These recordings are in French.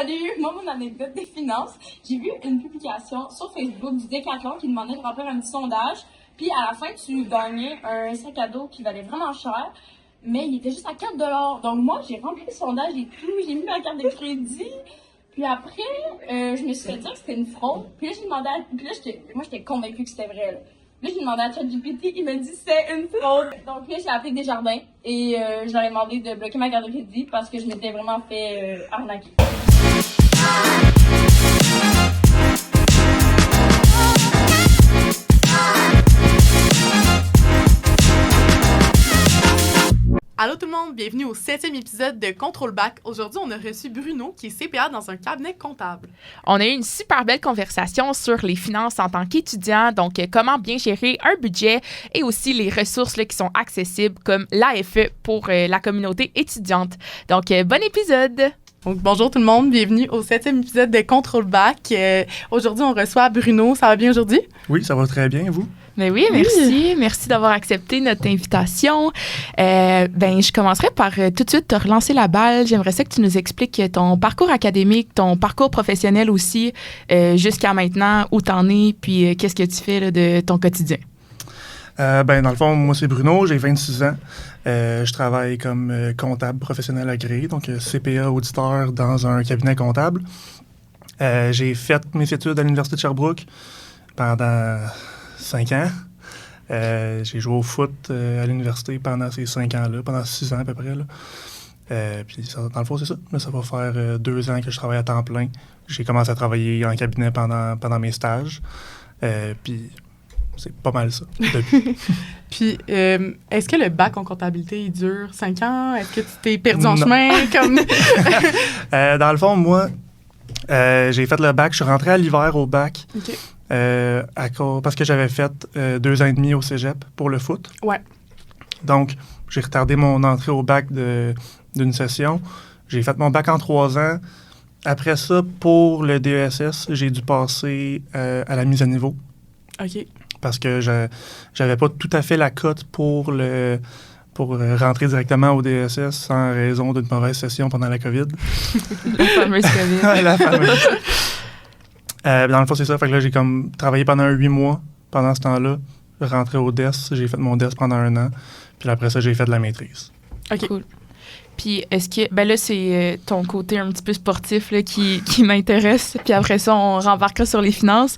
Salut, moi, mon anecdote des finances, j'ai vu une publication sur Facebook du Decathlon qui demandait de remplir un petit sondage. Puis à la fin, tu gagnais un sac à dos qui valait vraiment cher, mais il était juste à 4 $. Donc moi, j'ai rempli le sondage et tout, j'ai mis ma carte de crédit. Puis après, je me suis fait dire que c'était une fraude. Puis là, j'ai demandé puis là, j'étais convaincue que c'était vrai, là. Là, j'ai demandé à ChatGPT, il m'a dit que c'était une fraude. Donc là, j'ai appelé Desjardins et je leur ai demandé de bloquer ma carte de crédit parce que je m'étais vraiment fait arnaquer. Allô tout le monde, bienvenue au 7e épisode de Contrôle Bac. Aujourd'hui, on a reçu Bruno, qui est CPA dans un cabinet comptable. On a eu une super belle conversation sur les finances en tant qu'étudiant, donc comment bien gérer un budget et aussi les ressources là, qui sont accessibles comme l'AFE pour la communauté étudiante. Donc, bon épisode! Donc, bonjour tout le monde, bienvenue au 7e épisode de Contrôle Bac. Aujourd'hui, on reçoit Bruno. Ça va bien aujourd'hui? Oui, ça va très bien, vous? Mais oui, merci. Merci d'avoir accepté notre invitation. Je commencerai par tout de suite te relancer la balle. J'aimerais ça que tu nous expliques ton parcours académique, ton parcours professionnel aussi, jusqu'à maintenant, où t'en es, puis qu'est-ce que tu fais là, de ton quotidien. Dans le fond, moi, c'est Bruno, j'ai 26 ans. Je travaille comme comptable professionnel agréé, donc CPA auditeur dans un cabinet comptable. J'ai fait mes études à l'Université de Sherbrooke pendant 5 ans. J'ai joué au foot à l'université pendant ces 5 ans-là, pendant 6 ans à peu près. Puis dans le fond, c'est ça. Là, ça va faire 2 ans que je travaille à temps plein. J'ai commencé à travailler en cabinet pendant mes stages. Puis c'est pas mal ça, depuis. Puis, est-ce que le bac en comptabilité, il dure 5 ans? Est-ce que tu t'es perdu en chemin? Comme... dans le fond, moi, j'ai fait le bac. Je suis rentré à l'hiver au bac. OK. Parce que j'avais fait 2 ans et demi au cégep pour le foot. Ouais. Donc, j'ai retardé mon entrée au bac d'une session. J'ai fait mon bac en 3 ans. Après ça, pour le DESS, j'ai dû passer à la mise à niveau. OK. Parce que j'avais pas tout à fait la cote pour rentrer directement au DESS sans raison d'une mauvaise session pendant la COVID. La fameuse COVID. Ouais, la fameuse. Dans le fond, c'est ça. Fait que là, j'ai comme travaillé pendant 8 mois pendant ce temps-là. Rentré au DES. J'ai fait mon DES pendant 1 an. Puis après ça, j'ai fait de la maîtrise. OK. Cool. Puis, est-ce que... Ben là, c'est ton côté un petit peu sportif là, qui m'intéresse. Puis après ça, on rembarquera sur les finances.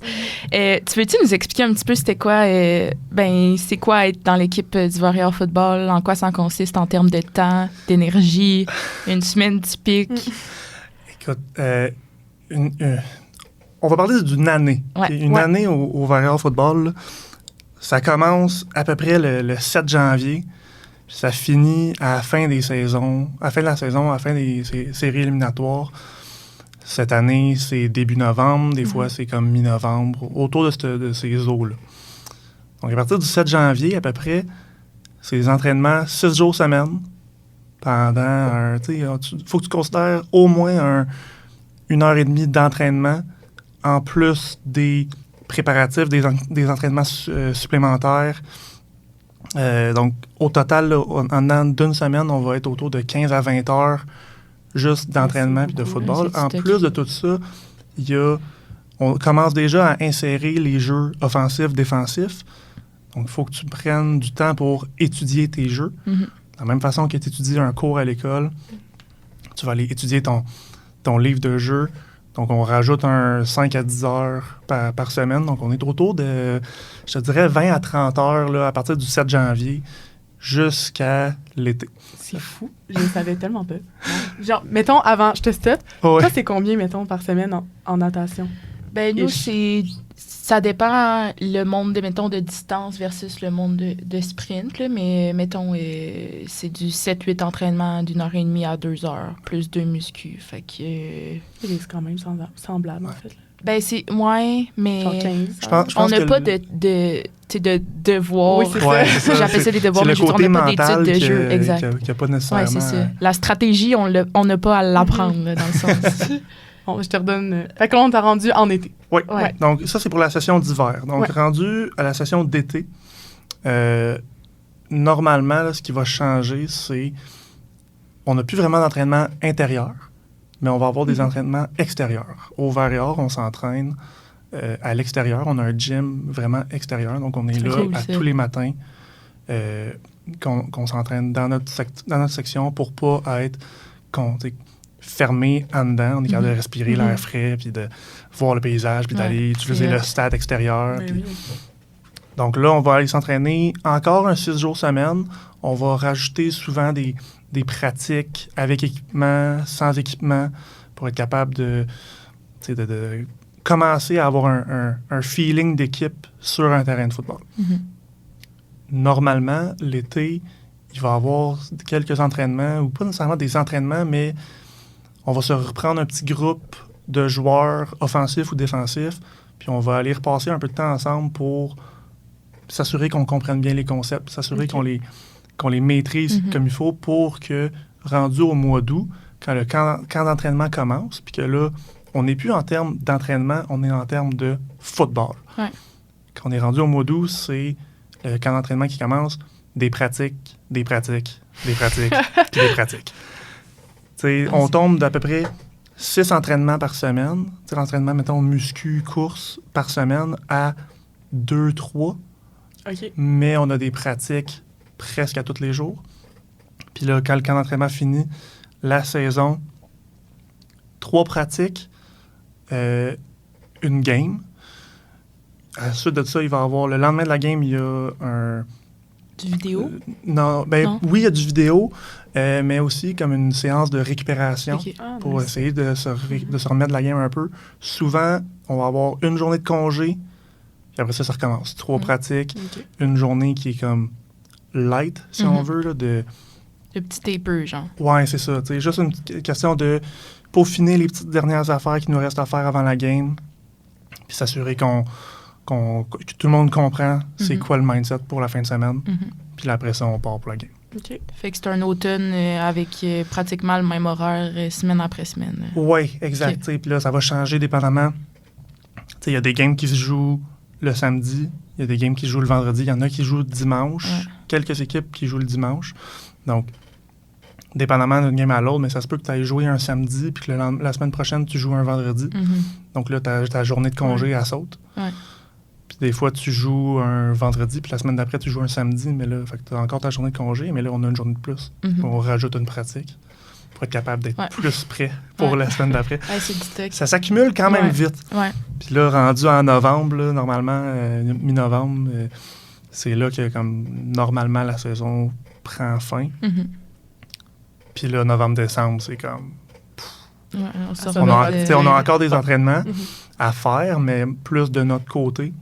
Tu veux-tu nous expliquer un petit peu c'était quoi... c'est quoi être dans l'équipe du Warrior Football? En quoi ça consiste en termes de temps, d'énergie, une semaine typique? Écoute, on va parler d'une année. Ouais. Une année au Warrior Football, là, ça commence à peu près le 7 janvier. Ça finit à la fin des saisons, à la fin de la saison, à la fin des séries éliminatoires. Cette année, c'est début novembre. Des fois, c'est comme mi-novembre, autour de ces eaux-là. Donc, à partir du 7 janvier, à peu près, c'est des entraînements 6 jours semaine. Pendant il faut que tu considères au moins 1h30 d'entraînement, en plus des préparatifs, des entraînements supplémentaires. Donc, au total, là, en dedans d'une semaine, on va être autour de 15 à 20 heures juste d'entraînement et de football. En plus de tout ça, on commence déjà à insérer les jeux offensifs, défensifs. Donc, il faut que tu prennes du temps pour étudier tes jeux. Mm-hmm. De la même façon que tu étudies un cours à l'école, tu vas aller étudier ton livre de jeu. Donc, on rajoute 5 à 10 heures par semaine. Donc, on est autour de, je te dirais, 20 à 30 heures là, à partir du 7 janvier jusqu'à l'été. C'est fou. Je ne savais tellement pas. Genre, mettons, avant, je te stoppe. Ouais. Toi, c'est combien, mettons, par semaine en natation? Ben, nous, ça dépend le monde de distance versus le monde de sprint, là, mais mettons, c'est du 7-8 entraînements d'1h30 à 2 heures, plus 2 muscu. Fait que... c'est quand même semblable, en fait. Là. Ben, c'est moins, mais genre 15, je pense on n'a pas de devoirs. Oui, c'est ça. J'appelle ça des devoirs, mais on n'a pas d'études de jeu. Exact. Qu'il n'y a pas nécessairement... Oui, c'est ça. La stratégie, on n'a pas à l'apprendre, là, dans le sens... Bon, je te redonne... Fait que là, on t'a rendu en été. Oui. Ouais. Donc, ça, c'est pour la session d'hiver. Donc, rendu à la session d'été, normalement, là, ce qui va changer, c'est on n'a plus vraiment d'entraînement intérieur. mais on va avoir des entraînements extérieurs. Au Vert et Or, on s'entraîne à l'extérieur. On a un gym vraiment extérieur, donc on est là cool, à ça. tous les matins qu'on s'entraîne dans notre section pour pas être fermé en dedans. On est capable de respirer l'air frais, puis de voir le paysage, puis d'aller utiliser le stade extérieur. Ben Puis... oui. Donc là, on va aller s'entraîner encore un 6 jours semaine. On va rajouter souvent des pratiques avec équipement, sans équipement, pour être capable de commencer à avoir un feeling d'équipe sur un terrain de football. Normalement, l'été, il va y avoir quelques entraînements, ou pas nécessairement des entraînements, mais on va se reprendre un petit groupe de joueurs offensifs ou défensifs, puis on va aller repasser un peu de temps ensemble pour s'assurer qu'on comprenne bien les concepts, s'assurer qu'on les maîtrise comme il faut pour que, rendu au mois d'août, quand le camp d'entraînement commence, puis que là, on n'est plus en termes d'entraînement, on est en termes de football. Ouais. Quand on est rendu au mois d'août, c'est le camp d'entraînement qui commence, des pratiques, puis des pratiques. On tombe d'à peu près 6 entraînements par semaine. L'entraînement, mettons, muscu, course par semaine à 2-3. OK. Mais on a des pratiques presque à tous les jours. Puis là, quand le camp d'entraînement finit, la saison, 3 pratiques, une game. À la suite de ça, il va y avoir, le lendemain de la game, il y a un... Du vidéo? Non. Oui, il y a du vidéo, mais aussi comme une séance de récupération OK. Ah, pour nice. essayer de se remettre de la game un peu. Souvent, on va avoir une journée de congé, puis après ça recommence. 3 pratiques, OK. une journée qui est comme light, si on veut, là, de... Le petit taper, genre. Ouais, c'est ça. C'est juste une question de peaufiner les petites dernières affaires qui nous restent à faire avant la game, puis s'assurer que tout le monde comprend c'est quoi le mindset pour la fin de semaine. Puis là, après ça, on part pour la game. OK. Fait que c'est un automne avec pratiquement le même horaire semaine après semaine. Oui, exact. Ok. Puis là, ça va changer dépendamment. Il y a des games qui se jouent le samedi, il y a des games qui se jouent le vendredi, il y en a qui jouent dimanche, quelques équipes qui jouent le dimanche. Donc, dépendamment d'une game à l'autre, mais ça se peut que tu ailles jouer un samedi puis que la semaine prochaine, tu joues un vendredi. Donc là, ta journée de congé, elle saute. Ouais. Puis des fois, tu joues un vendredi, puis la semaine d'après, tu joues un samedi, mais là, tu as encore ta journée de congé, mais là, on a une journée de plus. On rajoute une pratique pour être capable d'être plus prêt pour la semaine d'après. Ouais, c'est du stock. Ça s'accumule quand même vite. Ouais. Puis là, rendu en novembre, là, normalement, mi-novembre, c'est là que, comme normalement, la saison prend fin. Puis là, novembre-décembre, c'est comme... Ouais, On a encore des entraînements à faire, mais plus de notre côté.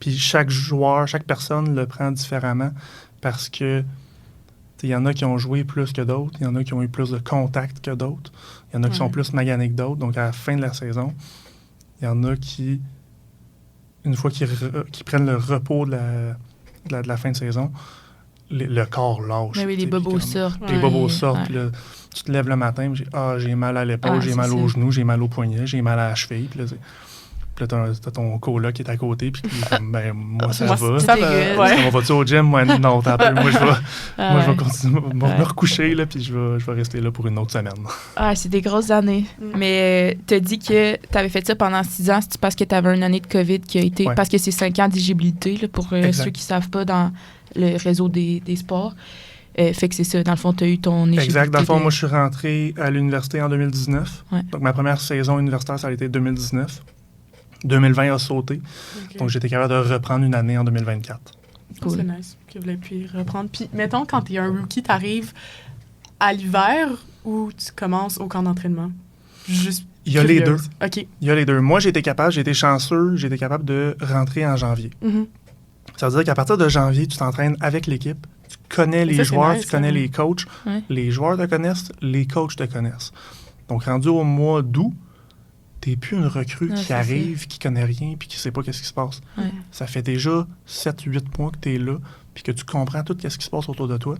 Puis chaque joueur, chaque personne le prend différemment parce que il y en a qui ont joué plus que d'autres, il y en a qui ont eu plus de contacts que d'autres, il y en a qui sont plus maganés que d'autres. Donc, à la fin de la saison, il y en a qui, une fois qu'ils prennent le repos de la fin de saison, le corps lâche. Mais oui, les bobos sortent. Les bobos Ouais. sortent, puis là, tu te lèves le matin, j'ai mal à l'épaule, j'ai c'est mal ça. au genou, j'ai mal au poignet, j'ai mal à la cheville. Puis là, t'as ton coloc qui est à côté, puis qui est comme, ben, moi, ça Moi, va. ça T'es va. good. Ouais. On va-tu au gym? Moi, non, t'as peu. Moi, je vais Ouais. continuer, me recoucher, là, puis je vais rester là pour une autre semaine. Ah, c'est des grosses années. Mais t'as dit que t'avais fait ça pendant 6 ans. C'est parce que t'avais une année de COVID qui a été... Ouais. Parce que c'est 5 ans d'éligibilité, là, pour Exact. ceux qui savent pas, dans le réseau des sports. Fait que c'est ça. Dans le fond, t'as eu ton éligibilité. Exact. Dans le fond, de- moi, je suis rentré à l'université en 2019. Ouais. Donc, ma première saison universitaire, ça a été 2019. 2020 a sauté. OK. Donc, j'étais capable de reprendre une année en 2024. Cool. C'est nice que vous l'ayez pu reprendre. Puis, mettons, quand t'es un rookie, t'arrives à l'hiver ou tu commences au camp d'entraînement? Juste Il y a les deux. curieuse. OK. Il y a les deux. Moi, j'ai été chanceux, j'ai été capable de rentrer en janvier. Mhm. Ça veut dire qu'à partir de janvier, tu t'entraînes avec l'équipe, tu connais les Ça, c'est joueurs, nice, tu connais hein. les coachs, Ouais. les joueurs te connaissent, les coachs te connaissent. Donc, rendu au mois d'août, t'es plus une recrue Ouais, qui c'est arrive, qui connaît rien, puis qui sait pas qu'est-ce qui se passe. Ouais. Ça fait déjà 7-8 mois que t'es là, puis que tu comprends tout ce qui se passe autour de toi.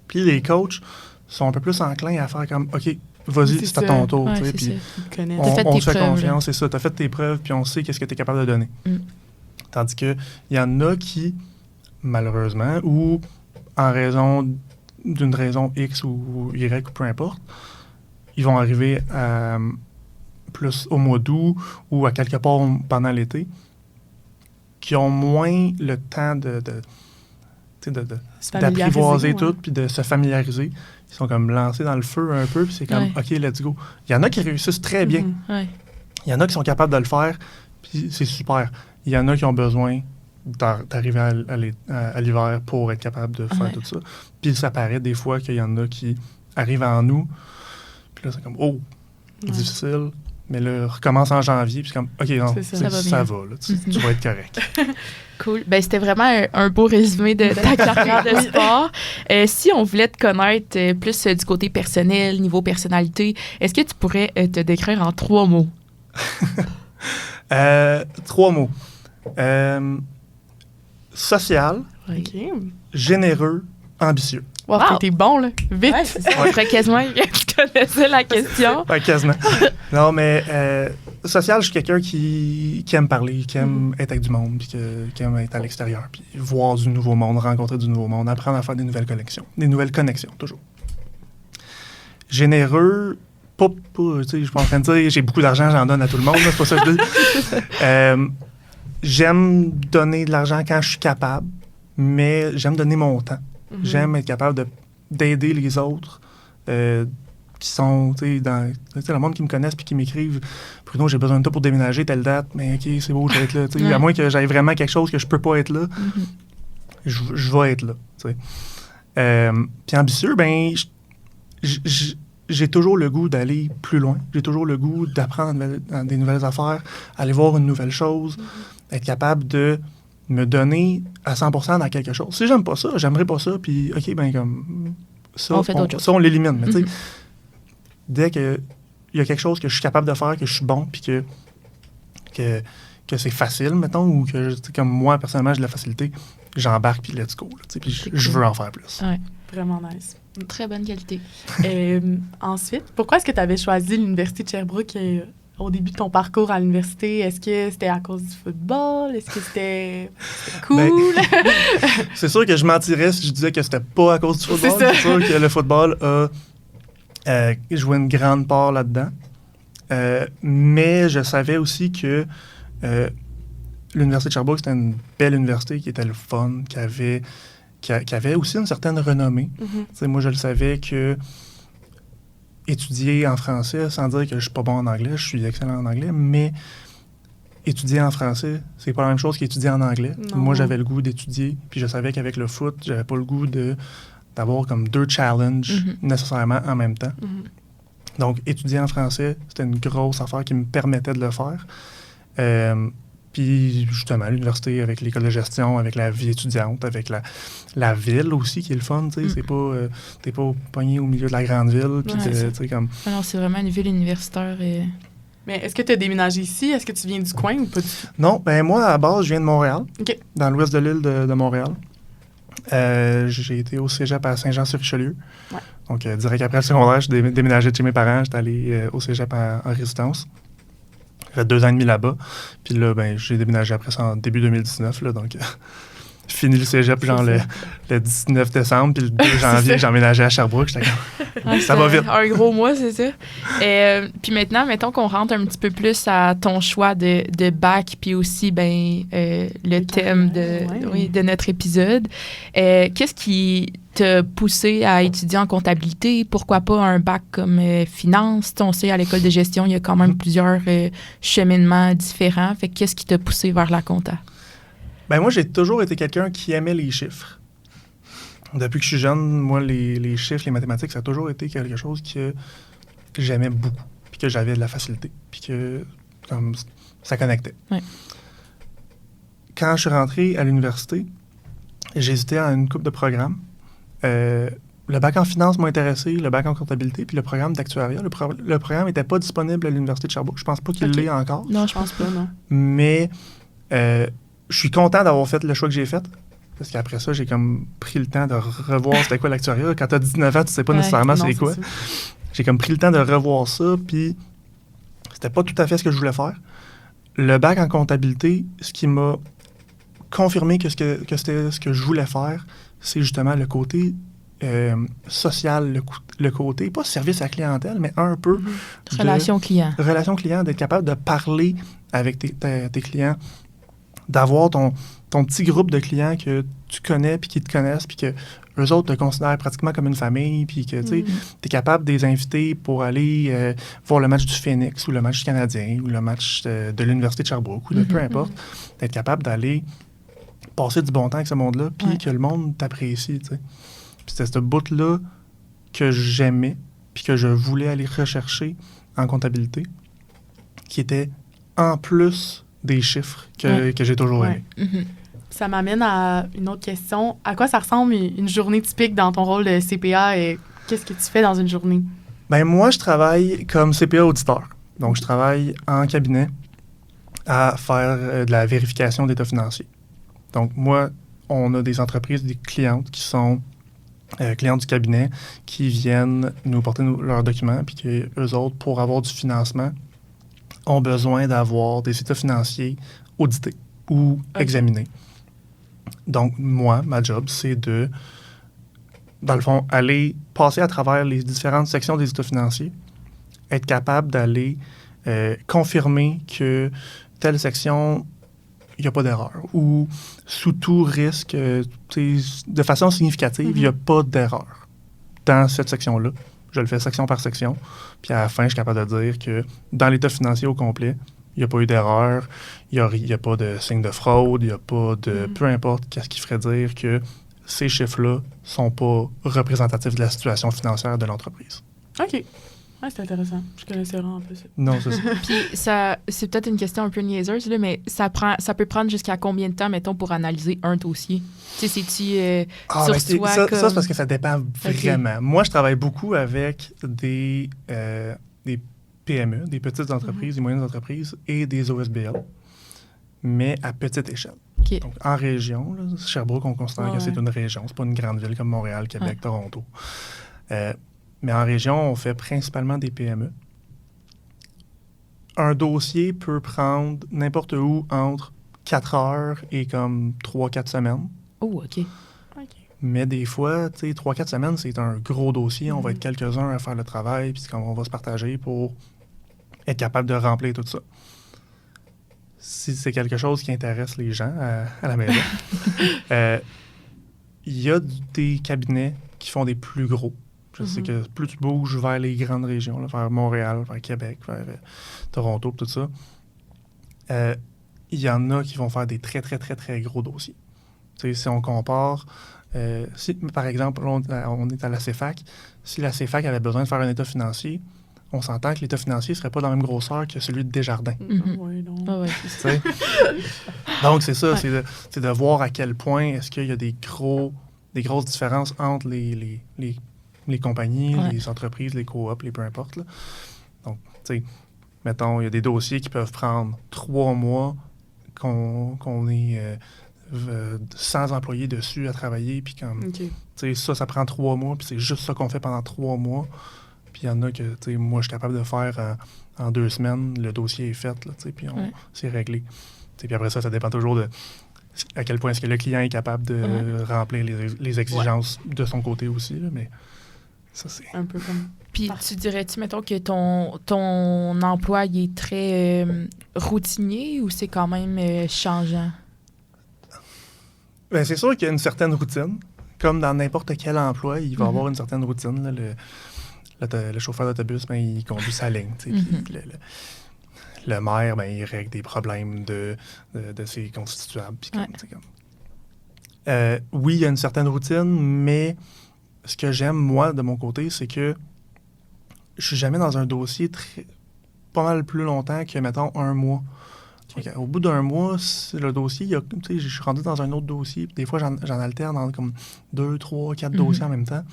Puis les coachs sont un peu plus enclins à faire comme, OK, vas-y, C'est c'est à ça. ton tour. Ouais, tu sais, c'est puis ça. Ils te connaissent. T'as fait on tes se fait preuves, confiance, c'est ça. Tu as fait tes preuves, puis on sait qu'est-ce que tu es capable de donner. Mm. Tandis qu'il y en a qui, malheureusement, ou en raison d'une raison X ou Y, ou peu importe, ils vont arriver plus au mois d'août ou à quelque part pendant l'été, qui ont moins le temps d'apprivoiser tout puis de se familiariser. Ils sont comme lancés dans le feu un peu, puis c'est comme, OK, let's go. Il y en a qui réussissent très bien. Ouais. Il y en a qui sont capables de le faire, puis c'est super. Il y en a qui ont besoin d'arriver à l'hiver pour être capable de faire tout ça. Puis ça paraît des fois qu'il y en a qui arrivent en août, puis là, c'est comme, difficile. Mais là, recommence en janvier, puis comme, OK, non, ça va là, tu vas être correct. Cool. Ben, c'était vraiment un beau résumé de ta carrière de sport. Si on voulait te connaître plus du côté personnel, niveau personnalité, est-ce que tu pourrais te décrire en 3 mots? 3 mots. Social, généreux, ambitieux. Wow, t'es bon, là. Vite! Ouais, c'est ça. On dirait quasiment que tu connaissais la question. Ouais, quasiment. Non, mais social, je suis quelqu'un qui aime parler, qui aime être avec du monde, puis qui aime être à l'extérieur, puis voir du nouveau monde, rencontrer du nouveau monde, apprendre à faire des nouvelles connexions, toujours. Généreux, tu sais, je suis pas en train de dire j'ai beaucoup d'argent, j'en donne à tout le monde, là, c'est pas ça que je dis. J'aime donner de l'argent quand je suis capable, mais j'aime donner mon temps. J'aime être capable d'aider les autres qui sont, tu sais, le monde qui me connaissent puis qui m'écrivent « Bruno, j'ai besoin de toi pour déménager telle date. » Mais OK, c'est beau, je vais être là. À moins que j'aille vraiment quelque chose que je peux pas être là, je vais être là. Puis ambitieux, ben, j'ai toujours le goût d'aller plus loin. J'ai toujours le goût d'apprendre des nouvelles affaires, aller voir une nouvelle chose, être capable de me donner à 100% dans quelque chose. Si j'aime pas ça, j'aimerais pas ça, puis OK, ben comme ça, on l'élimine. Mais tu sais, dès qu'il y a quelque chose que je suis capable de faire, que je suis bon, puis que c'est facile, mettons, ou que, comme moi, personnellement, j'ai de la facilité, j'embarque, puis let's go. Puis je veux en faire plus. Ouais. Vraiment nice. Très bonne qualité. Ensuite, pourquoi est-ce que tu avais choisi l'Université de Sherbrooke au début de ton parcours à l'université? Est-ce que c'était à cause du football? Est-ce que c'était cool? Ben, c'est sûr que je mentirais si je disais que c'était pas à cause du football. C'est sûr que le football a joué une grande part là-dedans. Mais je savais aussi que l'Université de Sherbrooke, c'était une belle université qui était le fun, qui avait aussi une certaine renommée. Moi, je le savais que étudier en français, sans dire que je suis pas bon en anglais, je suis excellent en anglais, mais étudier en français, c'est pas la même chose qu'étudier en anglais. Non. Moi, j'avais le goût d'étudier, puis je savais qu'avec le foot, j'avais pas le goût d'avoir comme 2 challenges nécessairement en même temps. Donc, étudier en français, c'était une grosse affaire qui me permettait de le faire. Puis, justement, l'université, avec l'école de gestion, avec la vie étudiante, avec la ville aussi, qui est le fun, tu sais. C'est pas... t'es pas pogné au milieu de la grande ville, puis tu sais, comme... Alors, c'est vraiment une ville universitaire. Mais est-ce que tu as déménagé ici? Est-ce que tu viens du coin ou pas du tout? Non, ben moi, à la base, je viens de Montréal, dans l'ouest de l'île de Montréal. J'ai été au cégep à Saint-Jean-sur-Richelieu. Ouais. Donc, direct après le secondaire, je suis déménagé de chez mes parents. J'étais allé au cégep en résidence. J'ai fait 2 ans et demi là-bas. Puis là, ben, j'ai déménagé après ça en début 2019. Là, donc, fini le cégep genre le 19 décembre. Puis le 2 janvier, j'ai emménagé à Sherbrooke. J'étais comme, ça va vite. Un gros mois, c'est ça. Puis maintenant, mettons qu'on rentre un petit peu plus à ton choix de bac, puis aussi le thème de notre épisode. Qu'est-ce qui t'a poussé à étudier en comptabilité? Pourquoi pas un bac comme finance? On sait, à l'école de gestion, il y a quand même plusieurs cheminements différents. Fait qu'est-ce qui t'a poussé vers la compta? Ben moi, j'ai toujours été quelqu'un qui aimait les chiffres. Depuis que je suis jeune, moi, les chiffres, les mathématiques, ça a toujours été quelque chose que j'aimais beaucoup, puis que j'avais de la facilité, puis que ça connectait. Ouais. Quand je suis rentré à l'université, j'ai hésité à une couple de programmes. Le bac en finance m'a intéressé, le bac en comptabilité, puis le programme d'actuariat. Le programme n'était pas disponible à l'Université de Sherbrooke. Je pense pas qu'il l'est encore. Non, je pense pas, non. Mais je suis content d'avoir fait le choix que j'ai fait. Parce qu'après ça, j'ai comme pris le temps de revoir c'était quoi l'actuariat. Quand tu as 19 ans, tu sais pas nécessairement c'est quoi. J'ai comme pris le temps de revoir ça, puis c'était pas tout à fait ce que je voulais faire. Le bac en comptabilité, ce qui m'a confirmé que c'était ce que je voulais faire, c'est justement le côté social, le côté, pas service à la clientèle, mais un peu de Relation client. relation client, d'être capable de parler avec tes clients, d'avoir ton petit groupe de clients que tu connais, puis qui te connaissent, puis que eux autres te considèrent pratiquement comme une famille, puis que tu es capable de les inviter pour aller voir le match du Phoenix, ou le match du Canadien, ou le match de l'Université de Sherbrooke, ou de peu importe, d'être capable d'aller passer du bon temps avec ce monde-là, puis que le monde t'apprécie, tu sais. Puis c'était ce bout-là que j'aimais, puis que je voulais aller rechercher en comptabilité, qui était en plus des chiffres que j'ai toujours aimés. Ça m'amène à une autre question. À quoi ça ressemble une journée typique dans ton rôle de CPA et qu'est-ce que tu fais dans une journée? Ben moi, je travaille comme CPA auditeur. Donc, je travaille en cabinet à faire de la vérification d'état financier. Donc, moi, on a des entreprises, des clientes qui sont clientes du cabinet qui viennent nous porter leurs documents, puis qu'eux autres, pour avoir du financement, ont besoin d'avoir des états financiers audités ou examinés. Donc, moi, ma job, c'est de, dans le fond, aller passer à travers les différentes sections des états financiers, être capable d'aller confirmer que telle section, il n'y a pas d'erreur. Ou sous tout risque, de façon significative, il n'y a pas d'erreur dans cette section-là. Je le fais section par section. Puis à la fin, je suis capable de dire que dans l'état financier au complet, il n'y a pas eu d'erreur, il n'y a pas de signe de fraude, il n'y a pas de... Peu importe qu'est-ce qui ferait dire que ces chiffres-là ne sont pas représentatifs de la situation financière de l'entreprise. OK. Ouais, c'est intéressant. Je connaissais vraiment un peu ça. Non, c'est ça. Puis c'est peut-être une question un peu niaiseuse, là, mais ça peut prendre jusqu'à combien de temps, mettons, pour analyser un dossier? Tu sais, c'est-tu sur toi ça, comme... ça, c'est parce que ça dépend vraiment. Moi, je travaille beaucoup avec des PME, des petites entreprises, des moyennes entreprises et des OSBL, mais à petite échelle. OK. Donc, en région, là, Sherbrooke, on considère que c'est une région. C'est pas une grande ville comme Montréal, Québec, Toronto. Mais en région, on fait principalement des PME. Un dossier peut prendre n'importe où entre 4 heures et comme 3-4 semaines. Oh, OK. Mais des fois, tu sais, 3-4 semaines, c'est un gros dossier. On va être quelques-uns à faire le travail, puis on va se partager pour être capable de remplir tout ça. Si c'est quelque chose qui intéresse les gens à la maison, il y a des cabinets qui font des plus gros. Je sais que plus tu bouges vers les grandes régions, là, vers Montréal, vers Québec, vers Toronto, tout ça, il y en a qui vont faire des très, très, très, très gros dossiers. Tu sais, si on compare, si, par exemple, on est à la CFAC, si la CFAC avait besoin de faire un état financier, on s'entend que l'état financier ne serait pas dans la même grosseur que celui de Desjardins. Oui, non. Ah ouais, c'est ça. Donc, c'est ça, c'est de voir à quel point est-ce qu'il y a des grosses différences entre les compagnies, les entreprises, les coops, les peu importe. Là. Donc, tu sais, mettons, il y a des dossiers qui peuvent prendre 3 mois qu'on est 100 employés dessus à travailler, puis comme, tu sais, ça prend 3 mois, puis c'est juste ça qu'on fait pendant 3 mois. Puis il y en a que, tu sais, moi, je suis capable de faire en 2 semaines, le dossier est fait, là, tu sais, puis c'est réglé. Puis après ça dépend toujours de à quel point est-ce que le client est capable de remplir les exigences de son côté aussi, là, mais ça, c'est... Un peu comme... Puis tu dirais-tu, mettons, que ton emploi il est très routinier ou c'est quand même changeant? Bien, c'est sûr qu'il y a une certaine routine. Comme dans n'importe quel emploi, il va y avoir une certaine routine. Là, le chauffeur d'autobus, ben, il conduit sa ligne. Puis le maire, ben, il règle des problèmes de ses constituables. Oui, il y a une certaine routine, mais ce que j'aime, moi, de mon côté, c'est que je suis jamais dans un dossier pas mal plus longtemps que, mettons, 1 mois. Okay. Au bout d'1 mois, le dossier, je suis rendu dans un autre dossier. Des fois, j'en alterne dans comme 2, 3, 4 dossiers en même temps.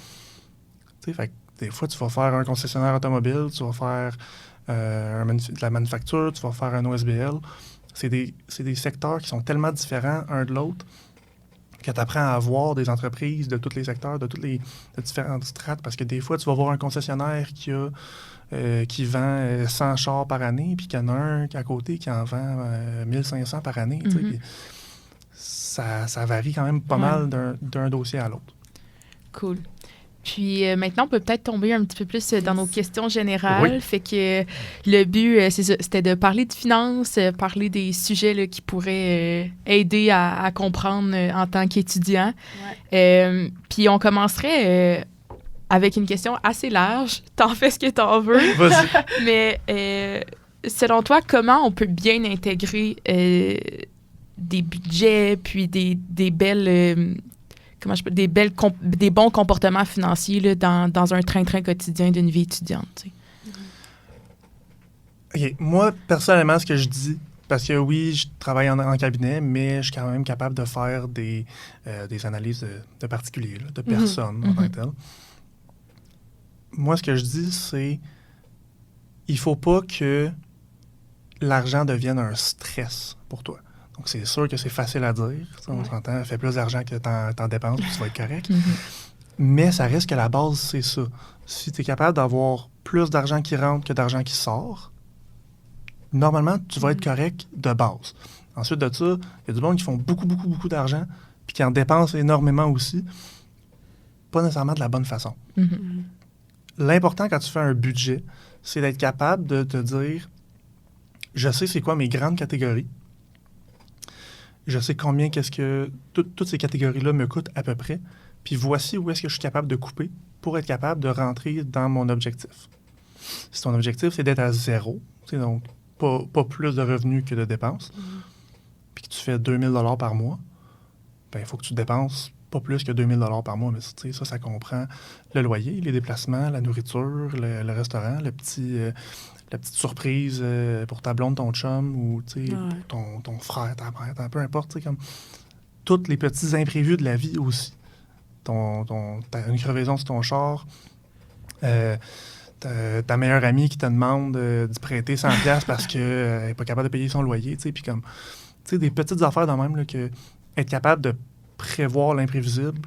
Fait que des fois, tu vas faire un concessionnaire automobile, tu vas faire de la manufacture, tu vas faire un OSBL. C'est des secteurs qui sont tellement différents un de l'autre que tu apprends à voir des entreprises de tous les secteurs, de différentes strates, parce que des fois, tu vas voir un concessionnaire qui vend 100 chars par année, puis qu'il y en a un à côté qui en vend 1500 par année. Puis ça varie quand même pas mal d'un dossier à l'autre. Cool. Puis maintenant, on peut peut-être tomber un petit peu plus dans nos questions générales. Oui. Fait que le but, c'est ça, c'était de parler de finances, parler des sujets là, qui pourraient aider à comprendre en tant qu'étudiant. Puis on commencerait avec une question assez large. T'en fais ce que t'en veux. Vas-y. Mais selon toi, comment on peut bien intégrer des budgets puis des belles... des bons comportements financiers là, dans un train-train quotidien d'une vie étudiante. Tu sais. OK. Moi, personnellement, ce que je dis, parce que oui, je travaille en cabinet, mais je suis quand même capable de faire des analyses de particuliers, là, de personnes en tant que telles. Moi, ce que je dis, c'est il faut pas que l'argent devienne un stress pour toi. Donc, c'est sûr que c'est facile à dire. On s'entend, fais plus d'argent que t'en dépenses, puis tu vas être correct. Mais ça reste que la base, c'est ça. Si tu es capable d'avoir plus d'argent qui rentre que d'argent qui sort, normalement, tu vas être correct de base. Ensuite de ça, il y a du monde qui font beaucoup d'argent, puis qui en dépensent énormément aussi, pas nécessairement de la bonne façon. L'important quand tu fais un budget, c'est d'être capable de te dire, je sais c'est quoi mes grandes catégories, je sais combien qu'est-ce que toutes ces catégories-là me coûtent à peu près, puis voici où est-ce que je suis capable de couper pour être capable de rentrer dans mon objectif. Si ton objectif, c'est d'être à 0, donc pas plus de revenus que de dépenses, puis que tu fais 2000 $ par mois, ben il faut que tu dépenses pas plus que 2000 $ par mois. Mais ça comprend le loyer, les déplacements, la nourriture, le restaurant, la petite surprise pour ta blonde, ton chum, ou pour ton frère, ta mère, peu importe. Comme tous les petits imprévus de la vie aussi. Une crevaison sur ton char, ta meilleure amie qui te demande d'y prêter 100$ parce qu'elle n'est pas capable de payer son loyer. Puis comme, des petites affaires de même, là, que être capable de prévoir l'imprévisible,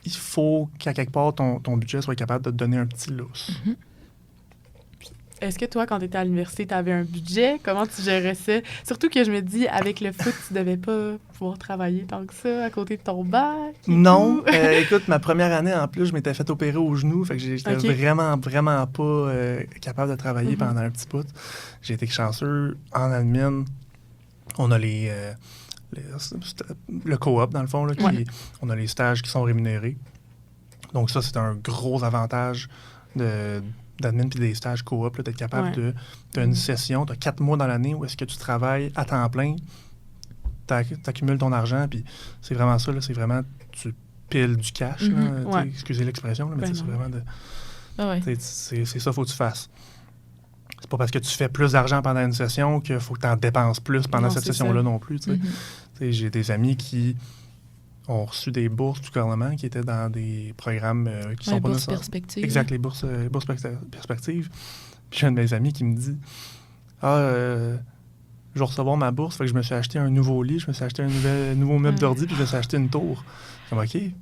il faut qu'à quelque part, ton budget soit capable de te donner un petit lousse. Est-ce que toi, quand tu étais à l'université, tu avais un budget? Comment tu gérais ça? Surtout que je me dis, avec le foot, tu devais pas pouvoir travailler tant que ça à côté de ton bac. Non. Écoute, ma première année, en plus, je m'étais fait opérer au genou. Fait que j'étais vraiment pas capable de travailler pendant un petit bout. J'ai été chanceux. En admin, on a le co-op, dans le fond. Là, on a les stages qui sont rémunérés. Donc ça, c'est un gros avantage d'admin puis des stages coop, d'être capable tu as une session, tu as 4 mois dans l'année où est-ce que tu travailles à temps plein, tu accumules ton argent, puis c'est vraiment ça, là, c'est vraiment, tu piles du cash, excusez l'expression, là, mais c'est vraiment c'est ça, faut que tu fasses. C'est pas parce que tu fais plus d'argent pendant une session qu'il faut que tu en dépenses plus pendant cette session-là non plus. J'ai des amis qui ont reçu des bourses du gouvernement qui étaient dans des programmes qui sont pas bourses perspectives. Exact, les bourses perspectives. Puis j'ai un de mes amis qui me dit je vais recevoir ma bourse, fait que je me suis acheté un nouveau lit, je me suis acheté un nouveau meuble d'ordi, puis je me suis acheté une tour. Comme OK, puis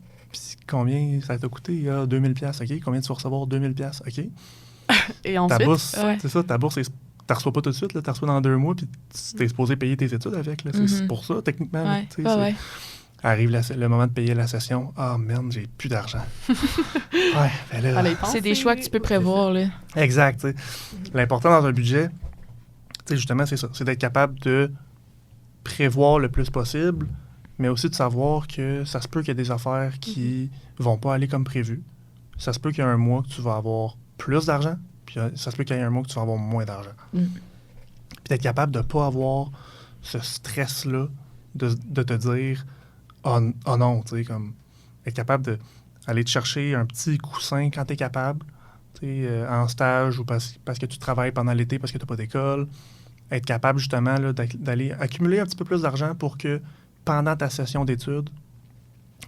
combien ça t'a coûté? 2000$, OK. Combien tu vas recevoir? 2000$, OK. Et ensuite, ta bourse, c'est ça, ta bourse, tu ne reçois pas tout de suite, tu la reçois dans 2 mois, puis tu es supposé payer tes études avec. Là, c'est pour ça, techniquement. Arrive le moment de payer la session. Ah, merde, j'ai plus d'argent. C'est des choix que tu peux prévoir. Là. Exact. L'important dans un budget, justement, c'est ça. C'est d'être capable de prévoir le plus possible, mais aussi de savoir que ça se peut qu'il y ait des affaires qui vont pas aller comme prévu. Ça se peut qu'il y ait un mois que tu vas avoir plus d'argent, puis ça se peut qu'il y ait un mois que tu vas avoir moins d'argent. Puis d'être capable de ne pas avoir ce stress-là de te dire oh non, tu sais, comme être capable d'aller te chercher un petit coussin quand tu es capable, en stage ou parce que tu travailles pendant l'été parce que tu n'as pas d'école. Être capable justement là, d'aller accumuler un petit peu plus d'argent pour que pendant ta session d'études,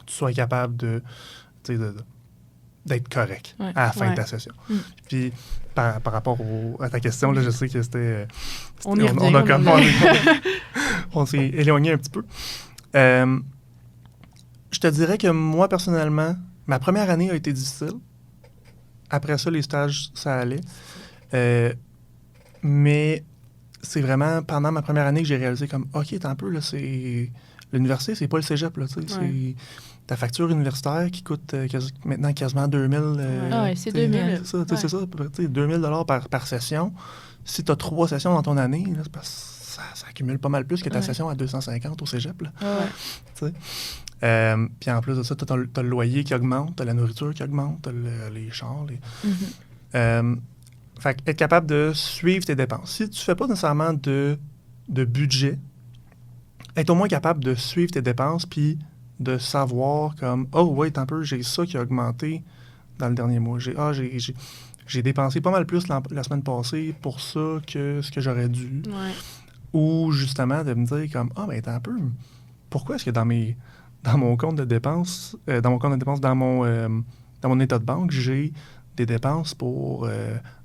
tu sois capable d'être correct à la fin de ta session. Puis par rapport à ta question, là, je sais que c'était... on s'est éloigné un petit peu. Je te dirais que moi, personnellement, ma première année a été difficile. Après ça, les stages, ça allait. Mais c'est vraiment pendant ma première année que j'ai réalisé comme, OK, t'as un peu, là, L'université, c'est pas le cégep, là, tu sais. Ouais. C'est ta facture universitaire qui coûte maintenant quasiment 2000. Ah ouais, c'est tu sais, 2000. C'est ça, tu sais, c'est ça, tu sais, 2000 par session. Si tu as 3 sessions dans ton année, là, c'est parce que ça accumule pas mal plus que ta Ouais. session à 250 au cégep, là. Ouais. Puis en plus de ça, t'as le loyer qui augmente, t'as la nourriture qui augmente, t'as les chars. Mhm. Fait être capable de suivre tes dépenses. Si tu fais pas nécessairement de budget, être au moins capable de suivre tes dépenses puis de savoir comme « Oh, wait un peu, j'ai ça qui a augmenté dans le dernier mois. J'ai dépensé pas mal plus la semaine passée pour ça que ce que j'aurais dû. » Ouais. Ou justement de me dire comme « Ah, ben attends un peu, pourquoi est-ce que dans mon compte de dépenses, dans mon état de banque, j'ai des dépenses pour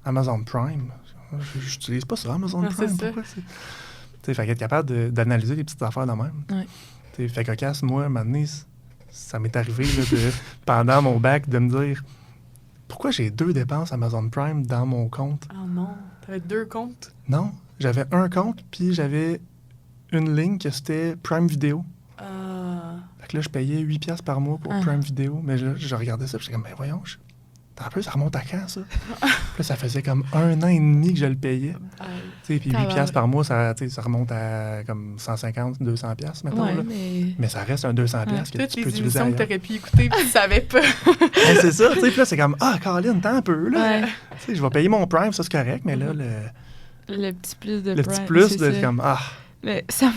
Amazon Prime. Je n'utilise pas ça, Amazon Ah, c'est Prime. ça. Pourquoi c'est... Fait qu'être capable d'analyser les petites affaires de même. Ouais. Fait cocasse, moi, à un moment donné, ça m'est arrivé là, pendant mon bac de me dire pourquoi j'ai 2 dépenses Amazon Prime dans mon compte? Ah non, t'avais 2 comptes. Non, j'avais un compte, puis j'avais une ligne que c'était Prime Video. Fait que là, je payais 8$ par mois pour Prime Video. Mais là, je regardais ça, puis j'étais comme, ben voyons, un peu, ça remonte à quand, ça? Puis là, ça faisait comme 1 an et demi que je le payais. Puis 8$ par mois, ça remonte à comme 150, 200$, mettons. Ouais, Là. Mais ça reste un 200$ que Toutes tu peux les utiliser émissions ailleurs. que t'aurais pu écouter, puis tu savais pas. C'est ça, tu sais, puis là, c'est comme, Caroline, t'as un peu, là. Ouais. Tu sais, je vais payer mon Prime, ça, c'est correct, mais là, Le petit plus de le Prime, petit plus, c'est de ça. comme, Mais ça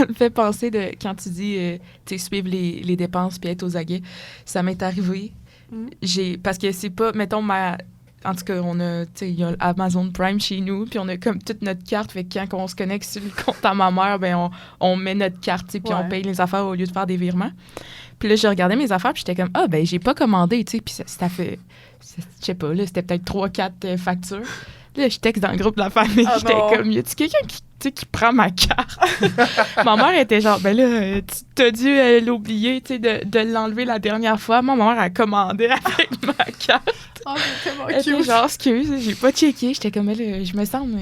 me fait penser de quand tu dis tu sais, suivre les dépenses puis être aux aguets. Ça m'est arrivé. Parce que c'est pas, mettons, en tout cas, on a, tu sais, il y a Amazon Prime chez nous, puis on a comme toute notre carte. Fait que quand on se connecte sur le compte à ma mère, ben on met notre carte, tu sais, puis on paye les affaires au lieu de faire des virements. Puis là, je regardais mes affaires, puis j'étais comme, ben j'ai pas commandé, tu sais, puis ça fait, je sais pas, là, c'était peut-être 3-4 factures. Là, je texte dans le groupe de la famille, j'étais non. comme, y a-tu quelqu'un qui prend ma carte? Ma mère était genre, ben là, tu t'as dû l'oublier, tu sais, de l'enlever la dernière fois. Moi, ma mère a commandé avec ma carte. Oh, c'est tellement Elle était cute. genre, excuse, j'ai pas checké. J'étais comme, elle, je me semble,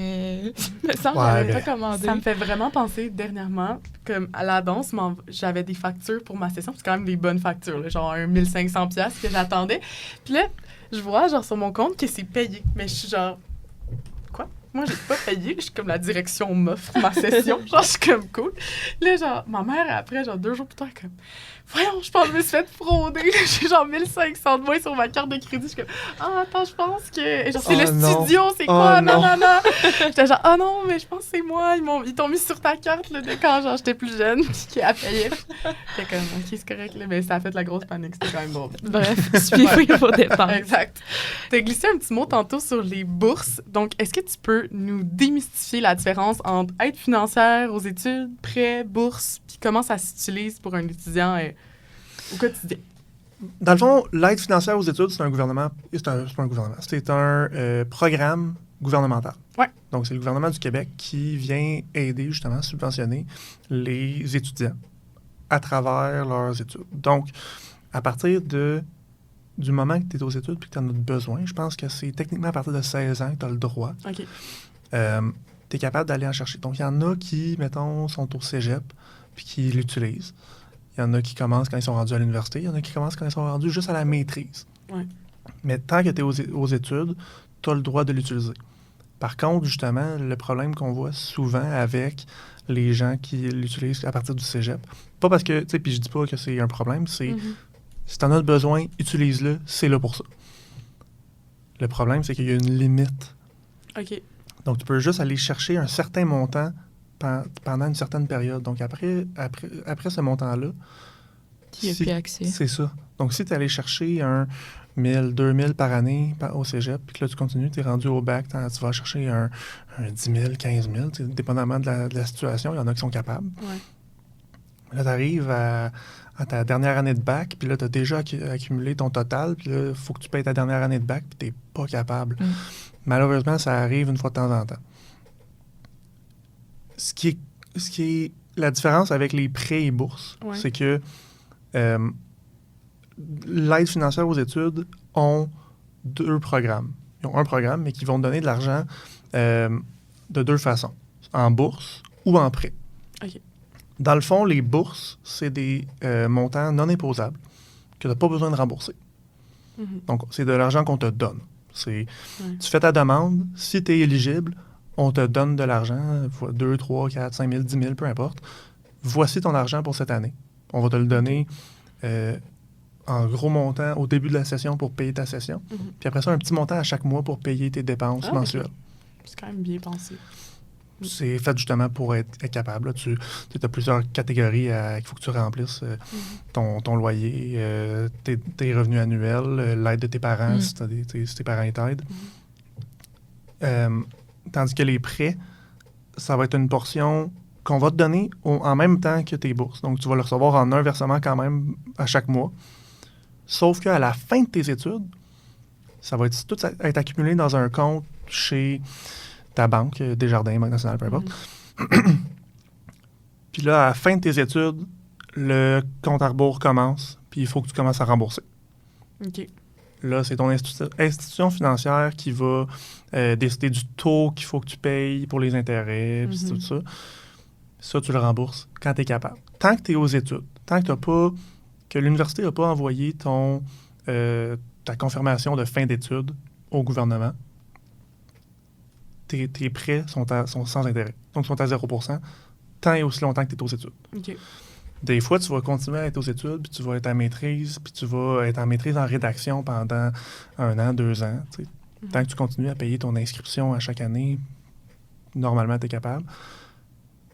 j'avais pas commandé. Ça me fait vraiment penser dernièrement, comme à la danse, j'avais des factures pour ma session, c'est quand même des bonnes factures, là, genre un 1500$ que j'attendais. Puis là, je vois genre sur mon compte que c'est payé, mais je suis genre, quoi? Moi, j'ai pas payé, je suis comme la direction m'offre ma session, genre je suis comme cool. Là, genre, ma mère, après, genre 2 jours plus tard, elle est comme, voyons, je pense que je me suis fait frauder, là, j'ai genre 1500 de moins sur ma carte de crédit, je suis comme, attends, je pense que, et genre, c'est le non. studio, c'est quoi? non. Non. J'étais genre, non, mais je pense que c'est moi, ils t'ont mis sur ta carte, là, de quand, genre, j'étais plus jeune, puis qui a payé. J'étais comme, ok, c'est correct, là, mais ça a fait la grosse panique, c'était quand même drôle. Bref, suivez vos dépenses. Exact. T'as glissé un petit mot tantôt sur les bourses. Donc, est-ce que tu peux nous démystifier la différence entre aide financière aux études, prêt, bourse, puis comment ça s'utilise pour un étudiant au quotidien? Dans le fond, l'aide financière aux études, c'est un gouvernement. C'est pas un gouvernement. C'est un programme gouvernemental. Ouais. Donc, c'est le gouvernement du Québec qui vient aider, justement, subventionner les étudiants à travers leurs études. Donc, à partir du moment que tu es aux études et que tu en as besoin, je pense que c'est techniquement à partir de 16 ans que tu as le droit. OK. Tu es capable d'aller en chercher. Donc, il y en a qui, mettons, sont au cégep puis qui l'utilisent. Il y en a qui commencent quand ils sont rendus à l'université. Il y en a qui commencent quand ils sont rendus juste à la maîtrise. Ouais. Mais tant que tu es aux études, tu as le droit de l'utiliser. Par contre, justement, le problème qu'on voit souvent avec les gens qui l'utilisent à partir du cégep, pas parce que, tu sais, puis je dis pas que c'est un problème, c'est si tu en as besoin, utilise-le, c'est là pour ça. Le problème, c'est qu'il y a une limite. OK. Donc, tu peux juste aller chercher un certain montant pendant une certaine période. Donc, après ce montant-là, Qui a plus accès. c'est ça. Donc, si tu es allé chercher un 1000, 2000 par année au cégep, puis que là, tu continues, tu es rendu au bac, tu vas chercher un 10 000, 15 000, dépendamment de la situation, il y en a qui sont capables. Ouais. Là, tu arrives à ta dernière année de bac, puis là, tu as déjà accumulé ton total, puis là, il faut que tu payes ta dernière année de bac, puis tu n'es pas capable. Malheureusement, ça arrive une fois de temps en temps. Ce qui est la différence avec les prêts et bourses, c'est que l'aide financière aux études ont 2 programmes. Ils ont un programme, mais qui vont te donner de l'argent de 2 façons, en bourse ou en prêt. OK. Dans le fond, les bourses, c'est des montants non imposables que tu n'as pas besoin de rembourser. Donc, c'est de l'argent qu'on te donne. Tu fais ta demande, si tu es éligible, on te donne de l'argent, 2, 3, 4, 5 000, 10 000, peu importe. Voici ton argent pour cette année. On va te le donner en gros montant au début de la session pour payer ta session. Puis après ça, un petit montant à chaque mois pour payer tes dépenses mensuelles. Okay. C'est quand même bien pensé. C'est fait justement pour être capable. Là. Tu as plusieurs catégories qu'il faut que tu remplisses. Ton loyer, tes revenus annuels, l'aide de tes parents, si tes parents t'aident. Tandis que les prêts, ça va être une portion qu'on va te donner en même temps que tes bourses. Donc, tu vas le recevoir en un versement quand même à chaque mois. Sauf qu'à la fin de tes études, ça va tout être accumulé dans un compte chez ta banque, Desjardins, Banque nationale, peu importe. Puis là, à la fin de tes études, le compte à rebours commence, puis il faut que tu commences à rembourser. OK. Là, c'est ton institution financière qui va décider du taux qu'il faut que tu payes pour les intérêts, puis tout ça. Ça, tu le rembourses quand tu es capable. Tant que tu es aux études, tant que l'université n'a pas envoyé ta confirmation de fin d'études au gouvernement, tes prêts sont sans intérêt. Donc, ils sont à 0%, tant et aussi longtemps que tu es aux études. OK. Des fois, tu vas continuer à être aux études, puis tu vas être en maîtrise, puis tu vas être en maîtrise en rédaction pendant 1 an, 2 ans. Tant que tu continues à payer ton inscription à chaque année, normalement, tu es capable.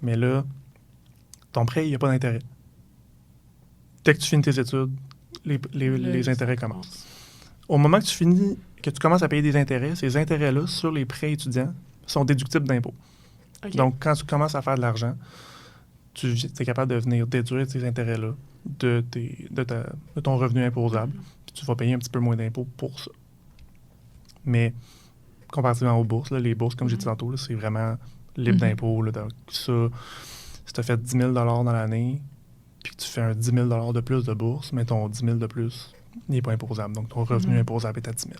Mais là, ton prêt, il n'y a pas d'intérêt. Dès que tu finis tes études, les intérêts commencent. Au moment que tu commences à payer des intérêts, ces intérêts-là, sur les prêts étudiants, sont déductibles d'impôts. Okay. Donc, quand tu commences à faire de l'argent, tu es capable de venir déduire ces intérêts-là de ton revenu imposable. Puis tu vas payer un petit peu moins d'impôts pour ça. Mais, comparativement aux bourses, là, les bourses, comme j'ai dit tantôt, là, c'est vraiment libre d'impôts. Donc, ça, si tu as fait 10 000 dans l'année, puis que tu fais un 10 000 de plus de bourse, mais ton 10 000 de plus n'est pas imposable. Donc, ton revenu imposable est à 10 000.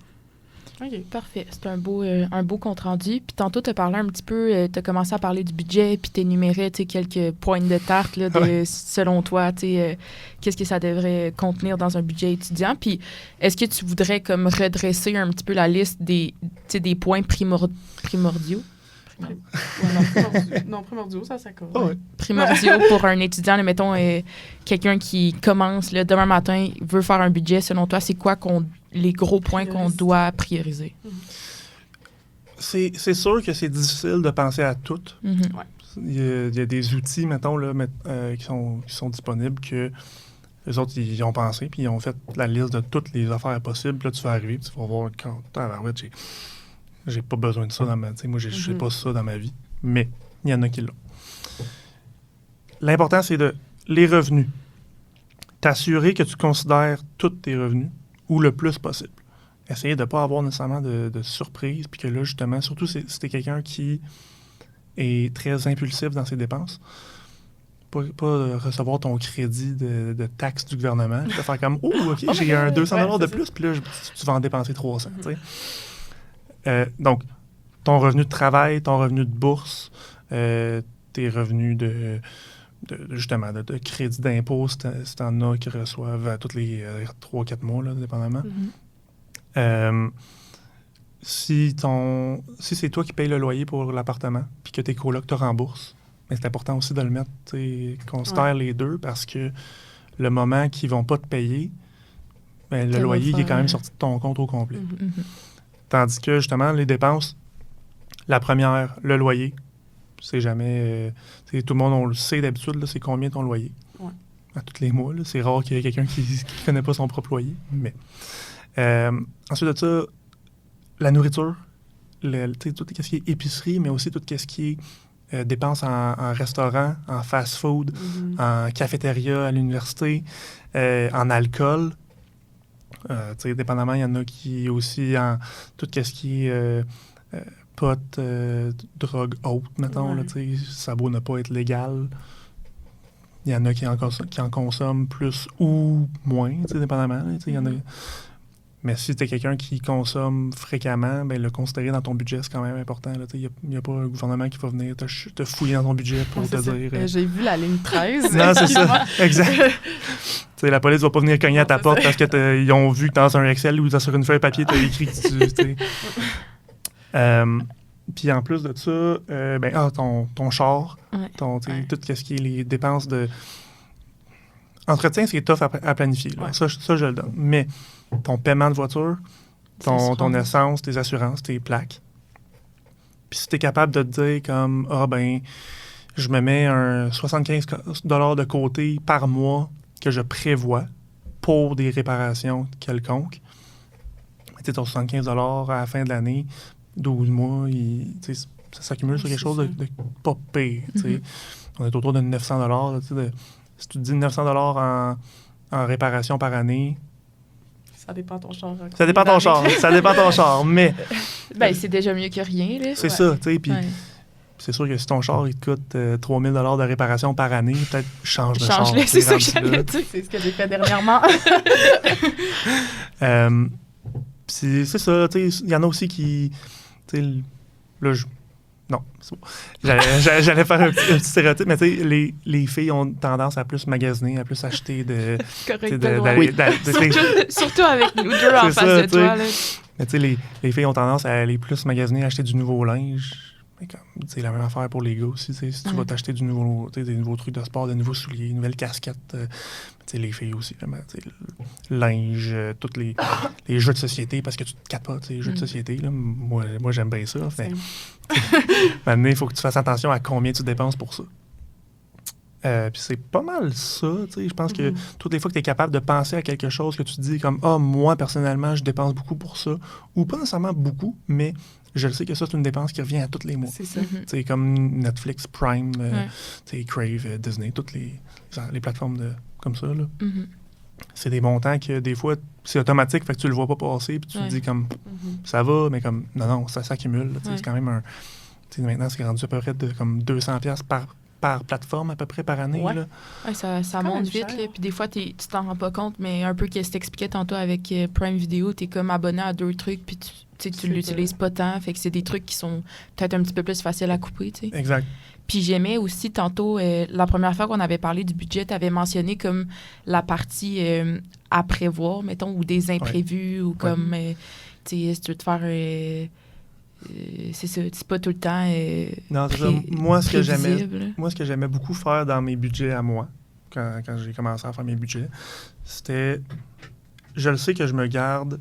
OK. Parfait. C'est un beau compte-rendu. Puis tantôt, tu as parlé un petit peu, tu as commencé à parler du budget, puis tu énuméré quelques points de tarte là, selon toi, qu'est-ce que ça devrait contenir dans un budget étudiant. Puis est-ce que tu voudrais comme redresser un petit peu la liste des points primordiaux? Non, primordiaux, ça s'accorde. Oh, ouais. Primordiaux pour un étudiant. Là, mettons, quelqu'un qui commence là, demain matin, veut faire un budget. Selon toi, c'est quoi les gros points qu'on doit prioriser? C'est sûr que c'est difficile de penser à tout. Il y a des outils, mettons, là, qui sont disponibles que les autres, ils ont pensé, puis ils ont fait la liste de toutes les affaires possibles. Puis là, tu vas arriver, puis tu vas voir quand j'ai pas besoin de ça dans ma vie. Moi, j'ai pas ça dans ma vie. Mais il y en a qui l'ont. L'important, c'est les revenus. T'assurer que tu considères tous tes revenus ou le plus possible. Essayer de ne pas avoir nécessairement de surprise, puis que là, justement, surtout si t'es quelqu'un qui est très impulsif dans ses dépenses, pas recevoir ton crédit de taxes du gouvernement, puis de faire comme « Oh, OK, j'ai un 200 de plus, puis là, tu vas en dépenser 300. tu sais. Donc, ton revenu de travail, ton revenu de bourse, tes revenus justement, de crédit d'impôt, si tu en as qui reçoivent à tous les 3-4 mois, là, dépendamment. Si c'est toi qui payes le loyer pour l'appartement, puis que tes colocs te remboursent, mais c'est important aussi de le mettre, considère les deux, parce que le moment qu'ils vont pas te payer, ben, le loyer il est quand même sorti de ton compte au complet. Tandis que, justement, les dépenses, la première, le loyer, c'est jamais... tout le monde, on le sait d'habitude, là, c'est combien ton loyer. Ouais. À tous les mois. Là, c'est rare qu'il y ait quelqu'un qui ne connaît pas son propre loyer. Mais ensuite de ça, la nourriture, tout ce qui est épicerie, mais aussi tout ce qui est dépenses en restaurant, en fast-food, en cafétéria à l'université, en alcool. Dépendamment, il y en a qui aussi en tout ce qui est pot, drogue haute, mettons. Là, ça vaut ne pas être légal. Il y en a qui en consomment plus ou moins, dépendamment. Là, y en a... Mais si tu es quelqu'un qui consomme fréquemment, ben, le considérer dans ton budget, c'est quand même important. Il n'y a pas un gouvernement qui va venir te fouiller dans ton budget pour Ouais, te c'est ça. dire... J'ai vu la ligne 13. Non, c'est Excuse-moi. ça. Exact. La police va pas venir cogner à ta Non, c'est porte ça. parce qu'ils ont vu que dans un Excel ou sur une feuille de papier, tu as écrit que tu sais. Puis en plus de ça, ton char, Ouais. tout ce qui est les dépenses de... Entretien, c'est tough à planifier. Là. Ouais. Ça, je le donne. Mais ton paiement de voiture, ton essence, tes assurances, tes plaques. Puis si tu es capable de te dire comme, je me mets un 75 $ de côté par mois que je prévois pour des réparations quelconques, tu sais, ton 75 $ à la fin de l'année, 12 mois, ça s'accumule sur quelque chose de pas pire. Tu sais. On est autour de 900 $. Là, tu sais, si tu te dis 900 $ en réparation par année, Ça dépend ton char. ça dépend ton char, mais Ben, c'est déjà mieux que rien, là. c'est ça, tu sais, puis Ouais. c'est sûr que si ton char, il te coûte 3000 $ de réparation par année, peut-être change de char. Change-le, c'est ça que rendu là. j'allais dire. C'est ce que j'ai fait dernièrement. C'est ça, tu sais, il y en a aussi qui, tu sais, là, non, c'est bon. J'allais faire un petit stéréotype, mais tu sais, les filles ont tendance à plus magasiner, à plus acheter de... Correct, surtout avec nous deux en C'est face ça, de tu sais. toi, là. Mais tu sais, les filles ont tendance à aller plus magasiner, acheter du nouveau linge. Mais comme, c'est la même affaire pour les gars aussi. Si tu vas t'acheter des nouveaux trucs de sport, des nouveaux souliers, une nouvelle casquette, les filles aussi, vraiment, le linge, tous les jeux de société, parce que tu te capotes, les jeux de société. Là, moi, j'aime bien ça. Mais maintenant, il faut que tu fasses attention à combien tu dépenses pour ça. Puis c'est pas mal ça, tu sais. Je pense que toutes les fois que tu es capable de penser à quelque chose que tu te dis comme « Ah, moi, personnellement, je dépense beaucoup pour ça. » Ou pas nécessairement beaucoup, mais je le sais que ça, c'est une dépense qui revient à tous les mois. C'est ça. Tu sais, comme Netflix, Prime, tu sais, Crave, Disney, toutes les plateformes comme ça, là. C'est des montants que des fois, c'est automatique, fait que tu le vois pas passer, puis tu te dis comme ça va, mais comme non, ça s'accumule. Là, tu sais, c'est quand même un... Tu sais, maintenant, c'est rendu à peu près de comme 200$ par plateforme à peu près par année. Ouais. Là. Ouais, ça quand monte même vite, cher. là. Puis des fois, tu t'en rends pas compte, mais un peu qu'est-ce que t'expliquais tantôt avec Prime Video, t'es comme abonné à 2 trucs, puis tu l'utilises pas tant. Fait que c'est des trucs qui sont peut-être un petit peu plus faciles à couper, tu sais. Exact. Puis j'aimais aussi tantôt, la première fois qu'on avait parlé du budget, tu avais mentionné comme la partie à prévoir, mettons, ou des imprévus, ou comme, tu sais, si tu veux te faire... c'est ça, c'est pas tout le temps Non, c'est ça. Moi, ce prévisible. que j'aimais beaucoup faire dans mes budgets à moi, quand j'ai commencé à faire mes budgets, c'était... Je le sais que je me garde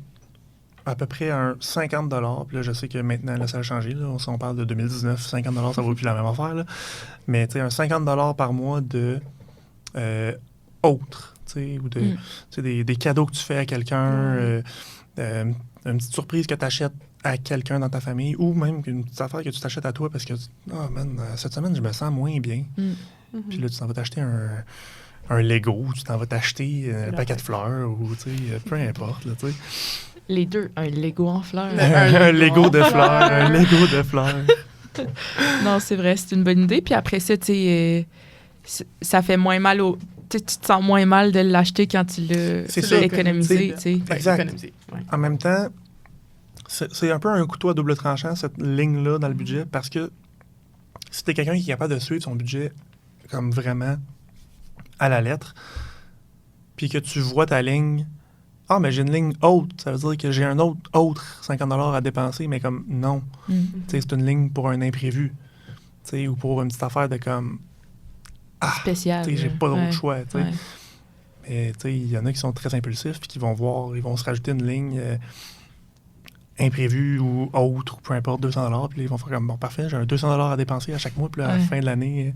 à peu près un 50 $. Puis là, je sais que maintenant, là, ça a changé. Là. On parle de 2019, 50 $, ça vaut plus la même affaire. Là. Mais tu sais, un 50 $ par mois de autres, tu sais, ou de tu sais, des cadeaux que tu fais à quelqu'un, une petite surprise que tu achètes à quelqu'un dans ta famille, ou même une petite affaire que tu t'achètes à toi parce que, cette semaine, je me sens moins bien. Puis là, tu t'en vas t'acheter un Lego, tu t'en vas t'acheter un paquet de fleurs, ou tu sais, peu importe, là, tu sais. Les deux, un Lego en fleurs. Un Lego de fleurs, un Lego de fleurs. Non, c'est vrai, c'est une bonne idée. Puis après ça, tu sais, ça fait moins mal tu te sens moins mal de l'acheter quand tu l'as économisé, tu sais. Exact. Économiser, ouais. En même temps, c'est un peu un couteau à double tranchant, cette ligne-là dans le budget, parce que si t'es quelqu'un qui est capable de suivre son budget comme vraiment à la lettre, puis que tu vois ta ligne, mais j'ai une ligne haute, ça veut dire que j'ai un autre 50 $ à dépenser, mais comme non. Tu sais, c'est une ligne pour un imprévu, tu sais, ou pour une petite affaire de comme spécial. tu sais, j'ai pas d'autre choix, tu sais. Ouais. Mais tu sais, il y en a qui sont très impulsifs puis qui vont se rajouter une ligne imprévue ou autre, ou peu importe, 200 $, puis ils vont faire comme, bon, parfait, j'ai un 200 $ à dépenser à chaque mois, puis là, à la fin de l'année,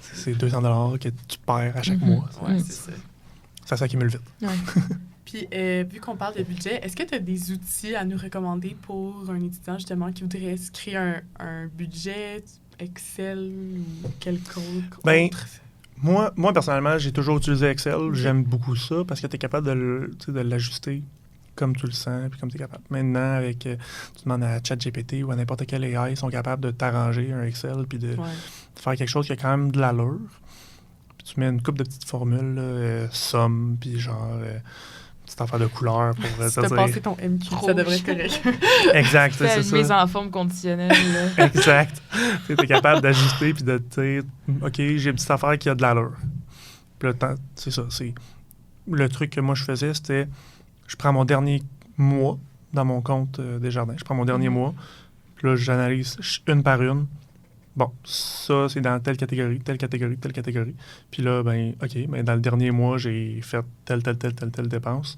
c'est 200 $ que tu perds à chaque mois. Ouais, c'est ça. Ça s'accumule vite. Ouais. Puis, vu qu'on parle de budget, est-ce que tu as des outils à nous recommander pour un étudiant, justement, qui voudrait se créer un budget, Excel ou quelconque autre? Moi, personnellement, j'ai toujours utilisé Excel. J'aime beaucoup ça parce que tu es capable de l'ajuster comme tu le sens puis comme tu es capable. Maintenant, avec tu demandes à ChatGPT ou à n'importe quel AI, ils sont capables de t'arranger un Excel puis de faire quelque chose qui a quand même de l'allure. Puis tu mets une couple de petites formules, somme, puis genre... petite affaire de couleur pour Si te t'as dire. passé ton MQ, ça devrait être correct. Exact, Fais c'est une ça. mise en forme conditionnelle. Là. Exact. Tu es capable d'ajuster puis de te dire, OK, j'ai une petite affaire qui a de l'allure. Puis là, c'est ça. Le truc que moi je faisais, c'était je prends mon dernier mois dans mon compte Desjardins. Je prends mon dernier mois. Puis là, j'analyse une par une. Bon, ça, c'est dans telle catégorie, telle catégorie, telle catégorie. Puis là, ben, OK, ben, dans le dernier mois, j'ai fait telle dépense.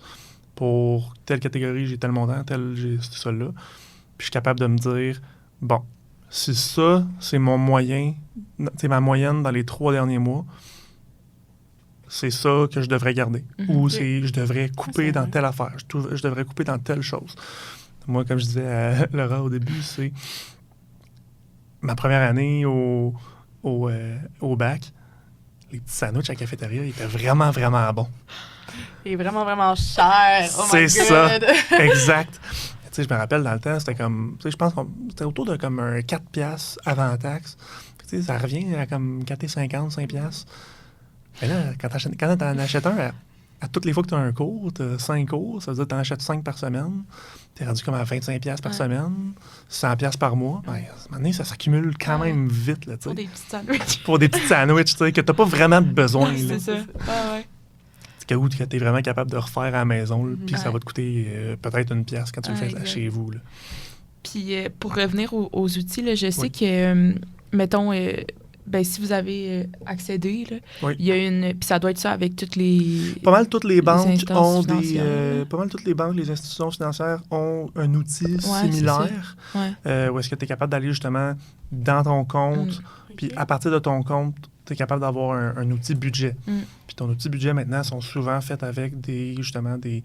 Pour telle catégorie, j'ai tel montant, j'ai ça-là. Puis je suis capable de me dire, bon, si ça, c'est mon moyen, c'est ma moyenne dans les 3 derniers mois, c'est ça que je devrais garder. Ou je devrais couper dans telle affaire. Je devrais couper dans telle chose. Moi, comme je disais à Laura au début, c'est ma première année au bac, les petits sandwichs à la cafétéria étaient vraiment, vraiment bons. Il est vraiment, vraiment cher. Oh my C'est God. ça. Exact. Tu sais, je me rappelle, dans le temps, c'était comme... Tu sais, je pense que c'était autour de comme un 4 piastres avant taxe. Tu sais, ça revient à comme 4,50, 5 piastres. Mais là, quand t'en achètes un, à toutes les fois que tu as un cours, tu as 5 cours, ça veut dire que tu en achètes 5 par semaine. Tu es rendu comme à 25 piastres par semaine, 100 piastres par mois. Ben, à un moment donné, ça s'accumule quand même vite. Là, Pour des petits sandwichs. pour des petits sandwichs, tu sais, que tu n'as pas vraiment besoin. C'est Là. ça. Ah ouais. Où tu es vraiment capable de refaire à la maison, puis ça va te coûter peut-être 1 piastre quand tu le fais exact. chez vous. Là. Puis pour revenir aux outils, là, je sais que, mettons, ben, si vous avez accédé, là, il y a une... Puis ça doit être ça avec toutes les... Pas mal toutes les banques ont financières. pas mal toutes les banques, les institutions financières ont un outil similaire où est-ce que tu es capable d'aller justement dans ton compte, puis à partir de ton compte, tu es capable d'avoir un outil budget. Puis ton outil budget, maintenant, sont souvent faits avec justement des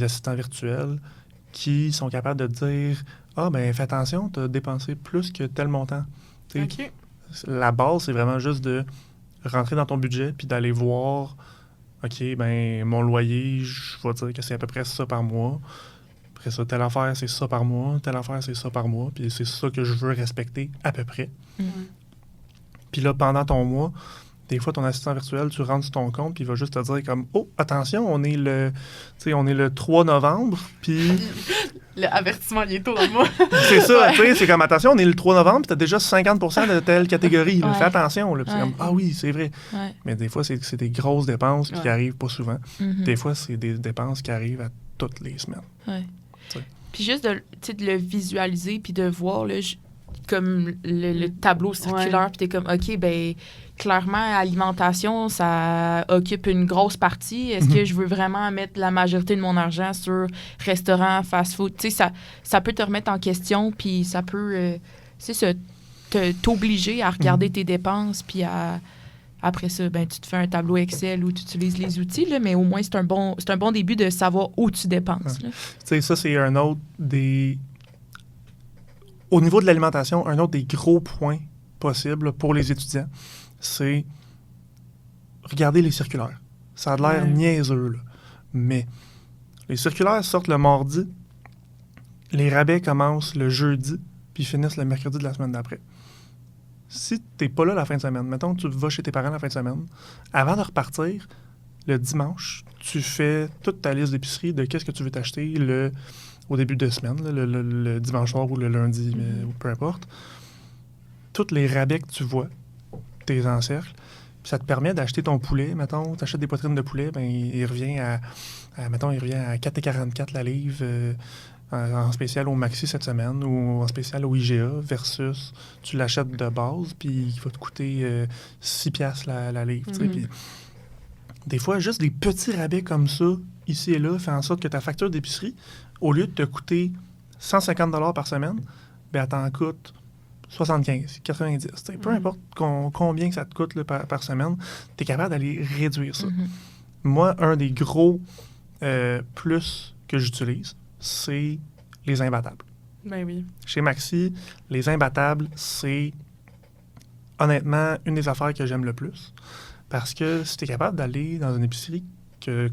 assistants virtuels qui sont capables de dire « Ah, ben fais attention, tu as dépensé plus que tel montant. » OK. La base, c'est vraiment juste de rentrer dans ton budget puis d'aller voir « OK, ben mon loyer, je vais dire que c'est à peu près ça par mois. Après ça, telle affaire, c'est ça par mois. Telle affaire, c'est ça par mois. Puis c'est ça que je veux respecter à peu près. Puis là, pendant ton mois, des fois, ton assistant virtuel, tu rentres sur ton compte, puis il va juste te dire comme « Oh, attention, on est le 3 novembre, puis... » L'avertissement, il est tôt dans le mois. C'est ça, tu sais, c'est comme « Attention, on est le 3 novembre, puis t'as déjà 50% de telle catégorie. Fais attention. » Puis c'est comme « Ah oui, c'est vrai. » Mais des fois, c'est des grosses dépenses qui arrivent pas souvent. Des fois, c'est des dépenses qui arrivent à toutes les semaines. Puis juste de le visualiser, puis de voir, là, comme le tableau circulaire, puis t'es comme, OK, ben clairement, alimentation, ça occupe une grosse partie. Est-ce que je veux vraiment mettre la majorité de mon argent sur restaurant, fast-food? Tu sais, ça peut te remettre en question, puis ça peut, t'obliger à regarder tes dépenses, puis après ça, ben, tu te fais un tableau Excel où tu utilises les outils, là, mais au moins, c'est un bon début de savoir où tu dépenses. Tu sais, ça, c'est un autre des... Au niveau de l'alimentation, un autre des gros points possibles pour les étudiants, c'est regarder les circulaires. Ça a l'air niaiseux, là. Mais les circulaires sortent le mardi, les rabais commencent le jeudi, puis finissent le mercredi de la semaine d'après. Si t'es pas là la fin de semaine, mettons que tu vas chez tes parents la fin de semaine, avant de repartir, le dimanche, tu fais toute ta liste d'épicerie de qu'est-ce que tu veux t'acheter au début de semaine, là, le dimanche soir ou le lundi, ou peu importe. Tous les rabais que tu vois, tes encercles, puis ça te permet d'acheter ton poulet. Mettons, tu achètes des poitrines de poulet, ben il revient à 4,44 la livre en spécial au Maxi cette semaine ou en spécial au IGA versus tu l'achètes de base, puis il va te coûter 6 piastres la livre. Puis des fois, juste des petits rabais comme ça, ici et là, fait en sorte que ta facture d'épicerie, au lieu de te coûter 150 $ par semaine, ben, elle t'en coûte 75, 90. Peu importe combien que ça te coûte là, par semaine, tu es capable d'aller réduire ça. Moi, un des gros plus que j'utilise, c'est les imbattables. Ben oui. Chez Maxi, les imbattables, c'est honnêtement une des affaires que j'aime le plus. Parce que si tu es capable d'aller dans une épicerie que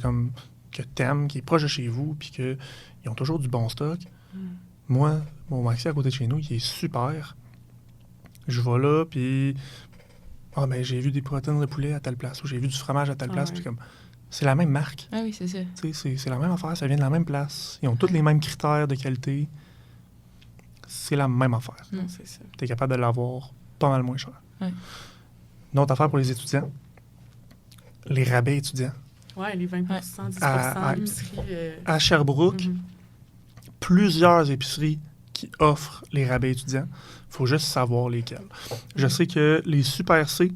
t'aimes, qui est proche de chez vous, puis qu'ils ont toujours du bon stock, moi, mon Maxi à côté de chez nous, il est super. Je vais là, puis j'ai vu des protéines de poulet à telle place, ou j'ai vu du fromage à telle place, puis comme c'est la même marque. Ah oui, c'est ça. Tu sais, c'est la même affaire, ça vient de la même place. Ils ont tous les mêmes critères de qualité. C'est la même affaire. Mm. Non, c'est ça. Tu es capable de l'avoir pas mal moins cher. Ouais. Une autre affaire pour les étudiants, les rabais étudiants. Ouais, les 20%, 10% À- épicerie. À Sherbrooke, Mhm. plusieurs épiceries qui offrent les rabais étudiants. Il faut juste savoir lesquelles. Je sais que les Super C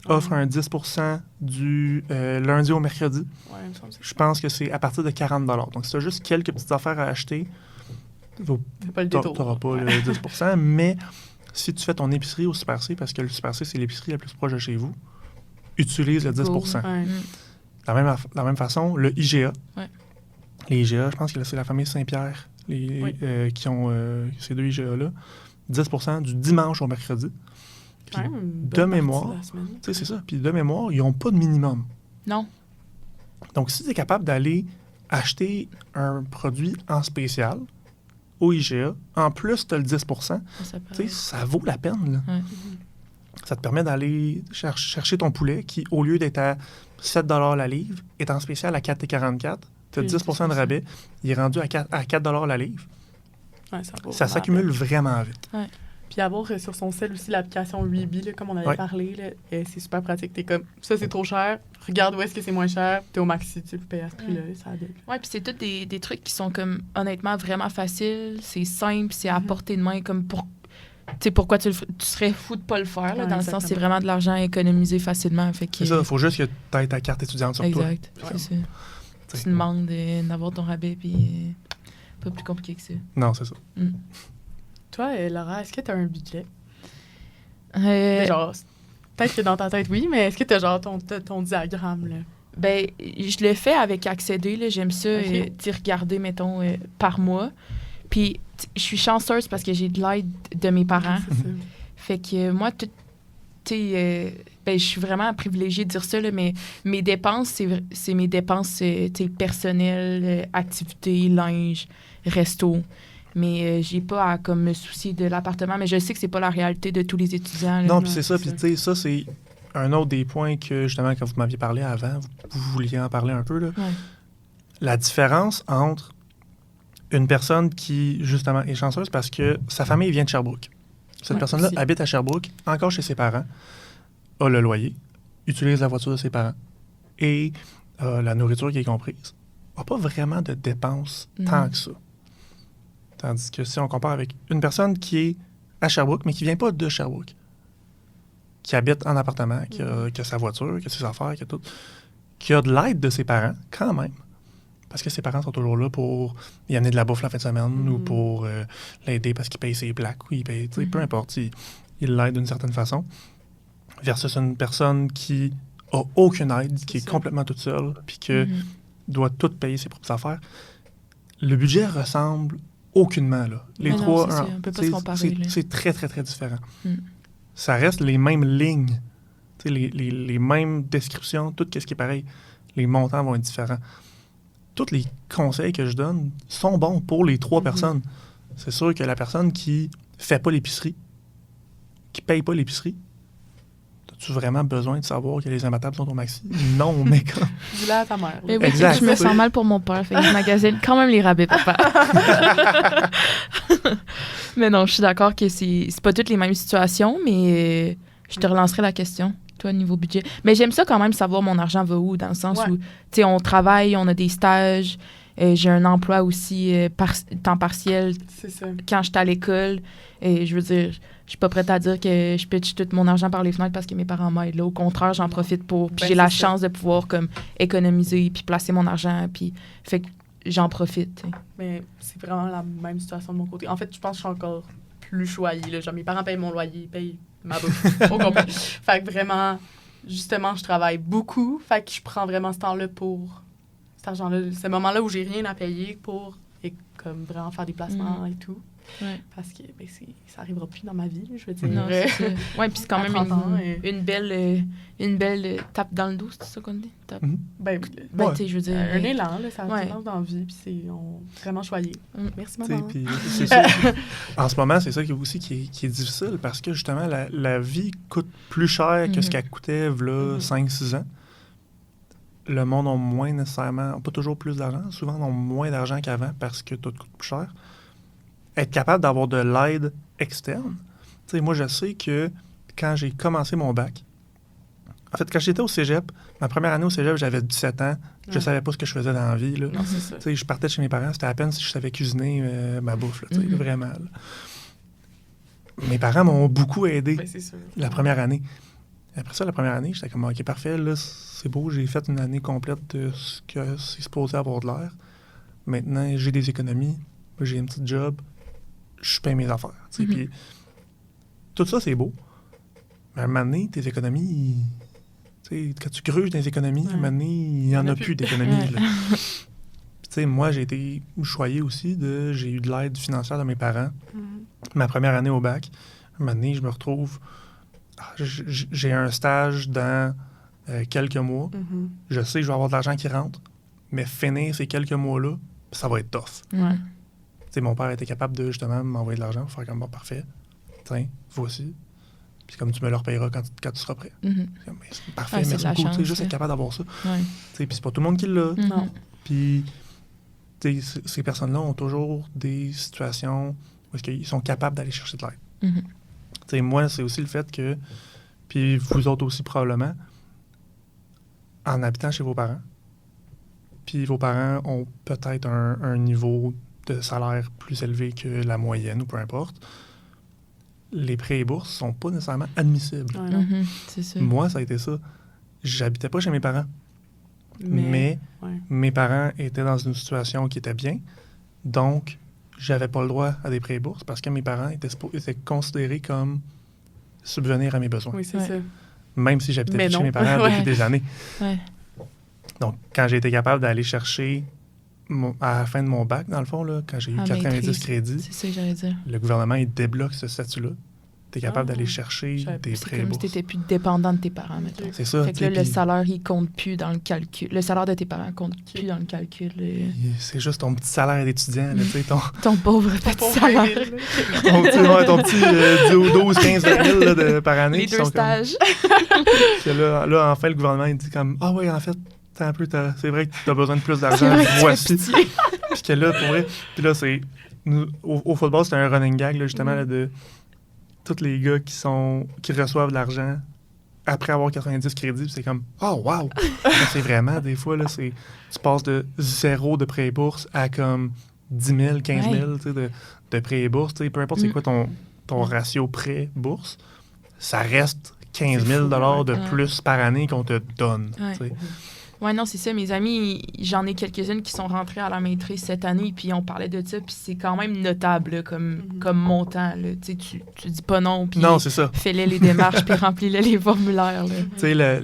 offrent un 10% du lundi au mercredi. Ouais, il me semble que c'est Je pense que c'est à partir de 40 $. Donc, si tu as juste quelques petites affaires à acheter, Fais pas le tu détour. n'auras pas le 10%. Mais si tu fais ton épicerie au Super C, parce que le Super C, c'est l'épicerie la plus proche de chez vous, utilise le 10%. Ouais. De la même façon, le IGA. Ouais. Les IGA, je pense que c'est la famille Saint-Pierre Oui. qui ont ces deux IGA-là. 10% du dimanche au mercredi. Puis, Quand même une bonne de partie mémoire, de la semaine. tu sais, c'est ça. Puis de mémoire, ils n'ont pas de minimum. Non. Donc, si tu es capable d'aller acheter un produit en spécial au IGA, en plus, tu as le 10%, Ça tu sais, ça vaut la peine. Là. Ouais. Ça te permet d'aller chercher ton poulet qui, au lieu d'être à 7 $ la livre, est en spécial à 4,44 $. Tu as Plus 10% de rabais. Il est rendu à 4 $ la livre. Ouais, ça vaut Ça vraiment s'accumule la peine. vraiment vite. Puis avoir sur son cell aussi l'application Weebly, là, comme on avait Ouais. parlé, là, c'est super pratique. T'es comme, ça c'est trop cher, regarde où est-ce que c'est moins cher, t'es au maxi, tu le payes à ce prix-là, ça aide. Ouais, puis c'est tous des trucs qui sont comme honnêtement vraiment faciles, c'est simple, c'est à Mhm. portée de main comme pour tu sais pourquoi tu serais fou de pas le faire là, Ouais, dans le sens exactement. c'est vraiment de l'argent économisé facilement fait que C'est ça, il faut juste que tu aies ta carte étudiante sur toi. exact, Ouais. c'est ça. T'sais. Tu demandes d'avoir ton rabais puis pas plus compliqué que ça. Non, c'est ça. Toi, Laura, est-ce que t'as un budget? Euh, Genre, peut-être que dans ta tête, oui, mais est-ce que t'as genre ton diagramme, là? Ben, je le fais avec Accéder, là. J'aime ça, Ok. d'y regarder, mettons, par mois. Puis, je suis chanceuse parce que j'ai de l'aide de mes parents. C'est ça. Fait que moi, tu sais, ben, je suis vraiment privilégiée de dire ça, là, mais mes dépenses, c'est mes dépenses, tu sais, personnelles, activités, linge, resto. Mais j'ai pas à comme, me soucier de l'appartement. Mais je sais que c'est pas la réalité de tous les étudiants. Là. Non, non, puis c'est ça. c'est Puis ça. tu sais, ça, c'est un autre des points que, justement, quand vous m'aviez parlé avant, vous vouliez en parler un peu, là. Ouais. La différence entre une personne qui, justement, est chanceuse parce que sa famille vient de Sherbrooke. Cette Ouais, personne-là aussi. habite à Sherbrooke, encore chez ses parents, a le loyer, utilise la voiture de ses parents et la nourriture qui est comprise. N'a pas vraiment de dépenses tant que ça. Tandis que si on compare avec une personne qui est à Sherbrooke, mais qui vient pas de Sherbrooke, qui habite en appartement, qui a sa voiture, qui a ses affaires, qui a tout, qui a de l'aide de ses parents, quand même, parce que ses parents sont toujours là pour y amener de la bouffe la fin de semaine ou pour l'aider parce qu'il paye ses plaques ou il paye, tu sais, peu importe, il l'aide d'une certaine façon, versus une personne qui a aucune aide, qui est ça. complètement toute seule, puis que doit tout payer ses propres affaires. Le budget ressemble aucunement, là. Les Mais non, trois, c'est ça, on peut pas tu sais, se comparer, là. c'est très, très, très différent. Mm. Ça reste les mêmes lignes, tu sais, les mêmes descriptions, tout ce qui est pareil. Les montants vont être différents. Tous les conseils que je donne sont bons pour les trois personnes. C'est sûr que la personne qui fait pas l'épicerie, qui paye pas l'épicerie, as-tu vraiment besoin de savoir que les imbattables sont au maxi? Non, mais quand... Dis-le à ta mère. là. Mais oui, Exact. je me sens mal pour mon père. Fait que je magasine quand même les rabais, papa. Mais non, je suis d'accord que c'est pas toutes les mêmes situations, mais je te relancerai la question, toi, niveau budget. Mais j'aime ça quand même savoir mon argent va où, dans le sens Ouais. où, tu sais, on travaille, on a des stages, j'ai un emploi aussi temps partiel C'est ça. quand j'étais à l'école. Et je veux dire, je suis pas prête à dire que je pitche tout mon argent par les fenêtres parce que mes parents m'aident. Là, au contraire, j'en profite pour. Puis Ben, j'ai la c'est ça. chance de pouvoir comme économiser puis placer mon argent. Puis fait que j'en profite. tu sais. Mais c'est vraiment la même situation de mon côté. En fait, je pense que je suis encore plus choyée. Là. Genre, mes parents payent mon loyer, ils payent ma bouffe au complet. Fait que vraiment, justement, je travaille beaucoup. Fait que je prends vraiment ce temps-là pour cet argent-là, ce moment-là où j'ai rien à payer pour et comme vraiment faire des placements et tout. Ouais. Parce que ben, ça arrivera plus dans ma vie, là, je veux dire. Non, c'est ça. Ouais, puis c'est quand À même 30 ans, une belle tape dans le dos, c'est ça qu'on dit? Tape. Ben, Ben, Ouais. tu sais, je veux dire. un élan, là, ça Ouais. te lance dans la vie, puis c'est vraiment choyé. Mm. Merci, Tu sais, maman. puis c'est ça. En ce moment, c'est ça qui est difficile parce que justement, la vie coûte plus cher que ce qu'elle coûtait là, 5-6 ans. le monde a moins nécessairement, pas toujours plus d'argent, souvent ont moins d'argent qu'avant parce que tout coûte plus cher. Être capable d'avoir de l'aide externe. Tu sais, moi, je sais que quand j'ai commencé mon bac, en fait, quand j'étais au cégep, ma première année au cégep, j'avais 17 ans. Je savais pas ce que je faisais dans la vie. Là. Non, c'est ça. Tu sais, je partais de chez mes parents, c'était à peine si je savais cuisiner ma bouffe, là, tu sais, vraiment. Là. Mes parents m'ont beaucoup aidé Ben, c'est sûr. la première année. Après ça, la première année, j'étais comme, OK, parfait, là, c'est beau, j'ai fait une année complète de ce que c'est supposé avoir de l'air. Maintenant, j'ai des économies, j'ai un petit job, je paye mes affaires. Tu sais, puis tout ça, c'est beau. Mais à un moment donné, tes économies, tu sais, quand tu gruges dans les économies, à un moment donné, il n'y en a plus d'économies. Ouais. Là. Puis, tu sais, moi, j'ai été choyé aussi j'ai eu de l'aide financière de mes parents. Ma première année au bac, à un moment donné, je me retrouve, j'ai un stage dans quelques mois. Je sais que je vais avoir de l'argent qui rentre, mais finir ces quelques mois-là, ça va être tough. Ouais. Tu sais, mon père était capable de, justement, m'envoyer de l'argent pour faire comme, bon, parfait, tiens, voici. Puis comme tu me le repayeras quand tu seras prêt. Mhm. C'est comme, c'est parfait, Ouais, c'est merci de la beaucoup. Tu sais, chance, juste là. être capable d'avoir ça. Ouais. Tu sais, puis c'est pas tout le monde qui l'a. Non. Puis, tu sais, ces personnes-là ont toujours des situations où est-ce qu'ils sont capables d'aller chercher de l'aide. Mhm. Tu sais, moi, c'est aussi le fait que, puis vous autres aussi probablement, en habitant chez vos parents, puis vos parents ont peut-être un niveau de salaire plus élevé que la moyenne ou peu importe, les prêts et bourses sont pas nécessairement admissibles. Ouais, non. Mhm. C'est ça. Moi, ça a été ça. J'habitais pas chez mes parents, mais ouais. mes parents étaient dans une situation qui était bien, donc j'avais pas le droit à des prêts et bourses parce que mes parents étaient considérés comme subvenir à mes besoins, Oui, c'est Ouais. ça. même si j'habitais Mais plus chez non. mes parents Ouais. depuis des années. Ouais. Donc, quand j'ai été capable d'aller chercher à la fin de mon bac, dans le fond, là, quand j'ai eu En 90 maîtrise. crédits, C'est ça que j'allais dire. le gouvernement, il débloque ce statut-là. Tu es capable Ah, d'aller chercher je savais des C'est prêts et comme si bourses. t'étais plus dépendant de tes parents, mettons. C'est ça. Fait tu que là, sais, le puis salaire, il compte plus dans le calcul. Le salaire de tes parents compte plus dans le calcul. c'est juste ton petit salaire d'étudiant, là, tu sais, ton Ton pauvre petit Pour salaire. 20 000, là. ton petit 12, 15 000 là, par année. Les qui deux sont stages. Comme, là, enfin, le gouvernement, il dit comme, ah oui, en fait, un peu, c'est vrai que tu as besoin de plus C'est d'argent. vrai que tu fais Voici. pitié. Puis que là, pour vrai, puis là, c'est. Au football, c'est un running gag, là, justement, là, de tous les gars qui reçoivent de l'argent après avoir 90 crédits, puis c'est comme, oh, wow! Mais c'est vraiment, des fois, là, tu passes de 0 de prêt et bourse à comme 10 000, 15 000 tu sais, de prêt et bourse. Tu sais, peu importe c'est quoi ton ratio prêt-bourse, ça reste 15 000 de Ouais. plus par année qu'on te donne. Ouais. Tu sais. Ouais, non, c'est ça. Mes amis, j'en ai quelques-unes qui sont rentrées à la maîtrise cette année, puis on parlait de ça, puis c'est quand même notable là, comme montant. Là. Tu sais, tu dis pas non, puis Non, c'est ça. fais-les les démarches, puis remplis-les les formulaires. Là. Tu sais, le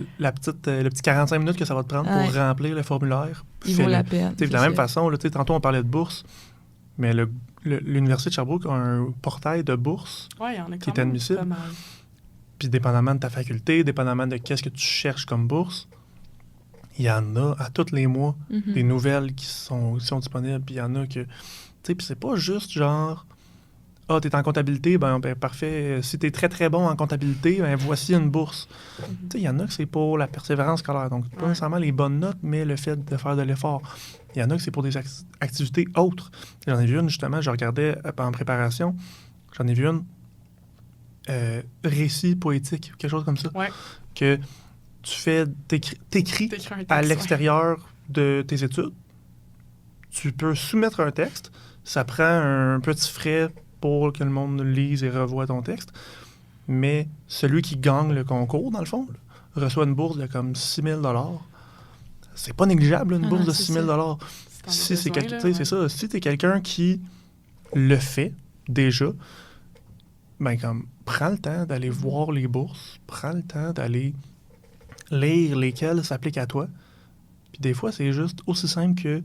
petit 45 minutes que ça va te prendre pour remplir le formulaire, Il vaut la peine. Tu sais, de la même façon, là, tu sais, tantôt on parlait de bourse, mais l'Université de Sherbrooke a un portail de bourse, Ouais, il y en a Qui est quand même admissible. pas mal. puis dépendamment de ta faculté, dépendamment de qu'est-ce que tu cherches comme bourse, il y en a à tous les mois Mhm. des nouvelles qui sont disponibles, puis il y en a que... Tu sais, puis c'est pas juste genre... Ah, t'es en comptabilité, ben parfait. Si t'es très, très bon en comptabilité, ben voici une bourse. Tu sais, il y en a que c'est pour la persévérance scolaire. Donc, pas Ouais. nécessairement les bonnes notes, mais le fait de faire de l'effort. Il y en a que c'est pour des activités autres. J'en ai vu une, justement, je regardais en préparation. J'en ai vu une récit poétique, quelque chose comme ça. Ouais. Que t'écris T'écris un texte, à ouais. l'extérieur de tes études. Tu peux soumettre un texte. Ça prend un petit frais pour que le monde lise et revoie ton texte. Mais celui qui gagne le concours, dans le fond, là, reçoit une bourse de comme 6 000 $. C'est pas négligeable, une Ah bourse non, de c'est 6 000 $. Si t'en as Si c'est besoin, là, tu sais, c'est ça. Si t'es quelqu'un qui le fait déjà, ben comme prends le temps d'aller voir les bourses, prends le temps d'aller lire lesquelles s'appliquent à toi. Puis des fois, c'est juste aussi simple que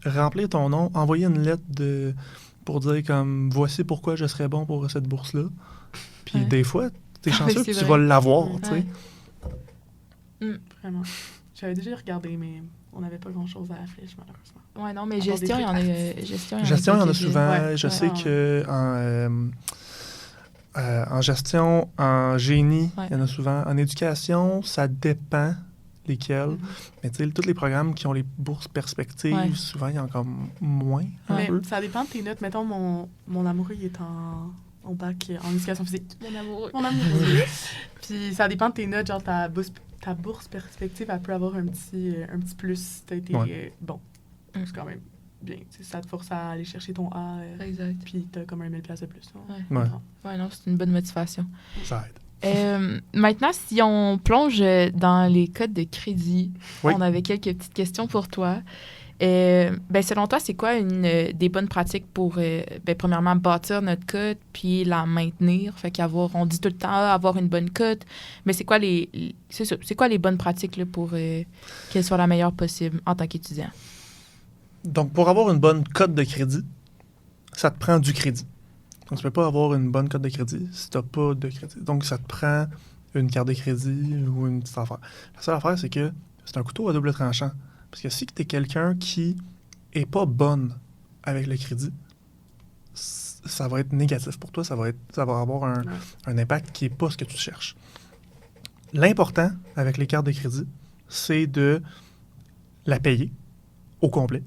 remplir ton nom, envoyer une lettre pour dire comme voici pourquoi je serais bon pour cette bourse-là. Puis Ouais. des fois, t'es Ah, chanceux oui, que c'est tu vrai. vas l'avoir, Ouais. tu sais. Vraiment. J'avais déjà regardé, mais on n'avait pas grand-chose à la flèche, malheureusement. Ouais, non, mais À part gestion, des il y en a. trucs Gestion, Gestion, il y en a quelques-unes. souvent. Ouais. Je Ouais. sais que en gestion, en génie, Ouais. il y en a souvent. En éducation, ça dépend. lesquels. Mais tu sais, tous les programmes qui ont les bourses perspectives, Ouais. souvent, il y en a encore moins. un Mais peu. ça dépend de tes notes. Mettons, mon amoureux, il est en bac en éducation physique. Mon amoureux. Mon amoureux. Puis ça dépend de tes notes. Genre, ta bourse perspective, elle peut avoir un petit plus si t'as été bon. C'est quand même bien. Tu sais, ça te force à aller chercher ton A. Exact. Puis t'as comme un 1000$ de plus. Là. Ouais. Ouais. Ouais, non, c'est une bonne motivation. Ça aide. Maintenant, si on plonge dans les codes de crédit, Oui. on avait quelques petites questions pour toi. Ben, selon toi, c'est quoi des bonnes pratiques pour, premièrement, bâtir notre cote puis la maintenir? Fait on dit tout le temps, avoir une bonne cote, mais c'est quoi c'est quoi les bonnes pratiques là, pour qu'elle soit la meilleure possible en tant qu'étudiant? Donc, pour avoir une bonne cote de crédit, ça te prend du crédit. Donc, tu ne peux pas avoir une bonne cote de crédit si tu n'as pas de crédit. Donc, ça te prend une carte de crédit ou une petite affaire. La seule affaire, c'est que c'est un couteau à double tranchant. Parce que si tu es quelqu'un qui est pas bonne avec le crédit, ça va être négatif pour toi. Ça va avoir un impact qui n'est pas ce que tu cherches. L'important avec les cartes de crédit, c'est de la payer au complet.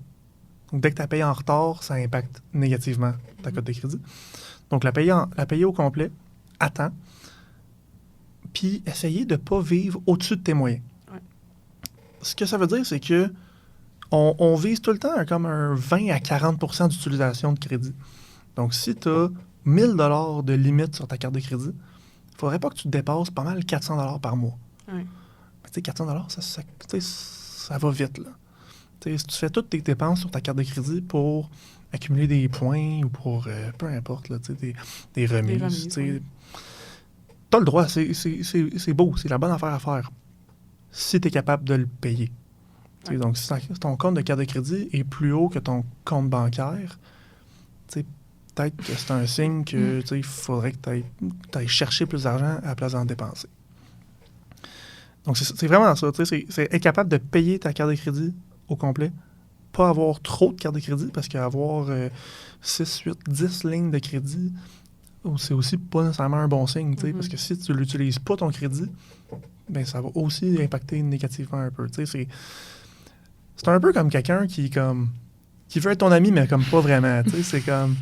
Donc, dès que tu as payé en retard, ça impacte négativement ta cote de crédit. Donc, la payer au complet, à temps, puis essayer de ne pas vivre au-dessus de tes moyens. Ouais. Ce que ça veut dire, c'est que on vise tout le temps comme un 20 à 40 d'utilisation de crédit. Donc, si tu as 1000 $ de limite sur ta carte de crédit, il ne faudrait pas que tu dépasses pas mal 400 $ par mois. Ouais. Mais tu sais, 400 $, ça va vite, là. T'sais, si tu fais toutes tes dépenses sur ta carte de crédit pour accumuler des points ou pour peu importe, là, des remises, tu as le droit, c'est beau, c'est la bonne affaire à faire si tu es capable de le payer. Ouais. Donc, si ton compte de carte de crédit est plus haut que ton compte bancaire, peut-être que c'est un signe que il faudrait que tu ailles chercher plus d'argent à la place d'en dépenser. Donc, c'est vraiment ça. C'est être capable de payer ta carte de crédit au complet, pas avoir trop de cartes de crédit, parce qu'avoir 6, 8, 10 lignes de crédit, c'est aussi pas nécessairement un bon signe, parce que si tu l'utilises pas ton crédit, ben ça va aussi impacter négativement un peu. C'est un peu comme quelqu'un qui veut être ton ami, mais comme pas vraiment. C'est comme,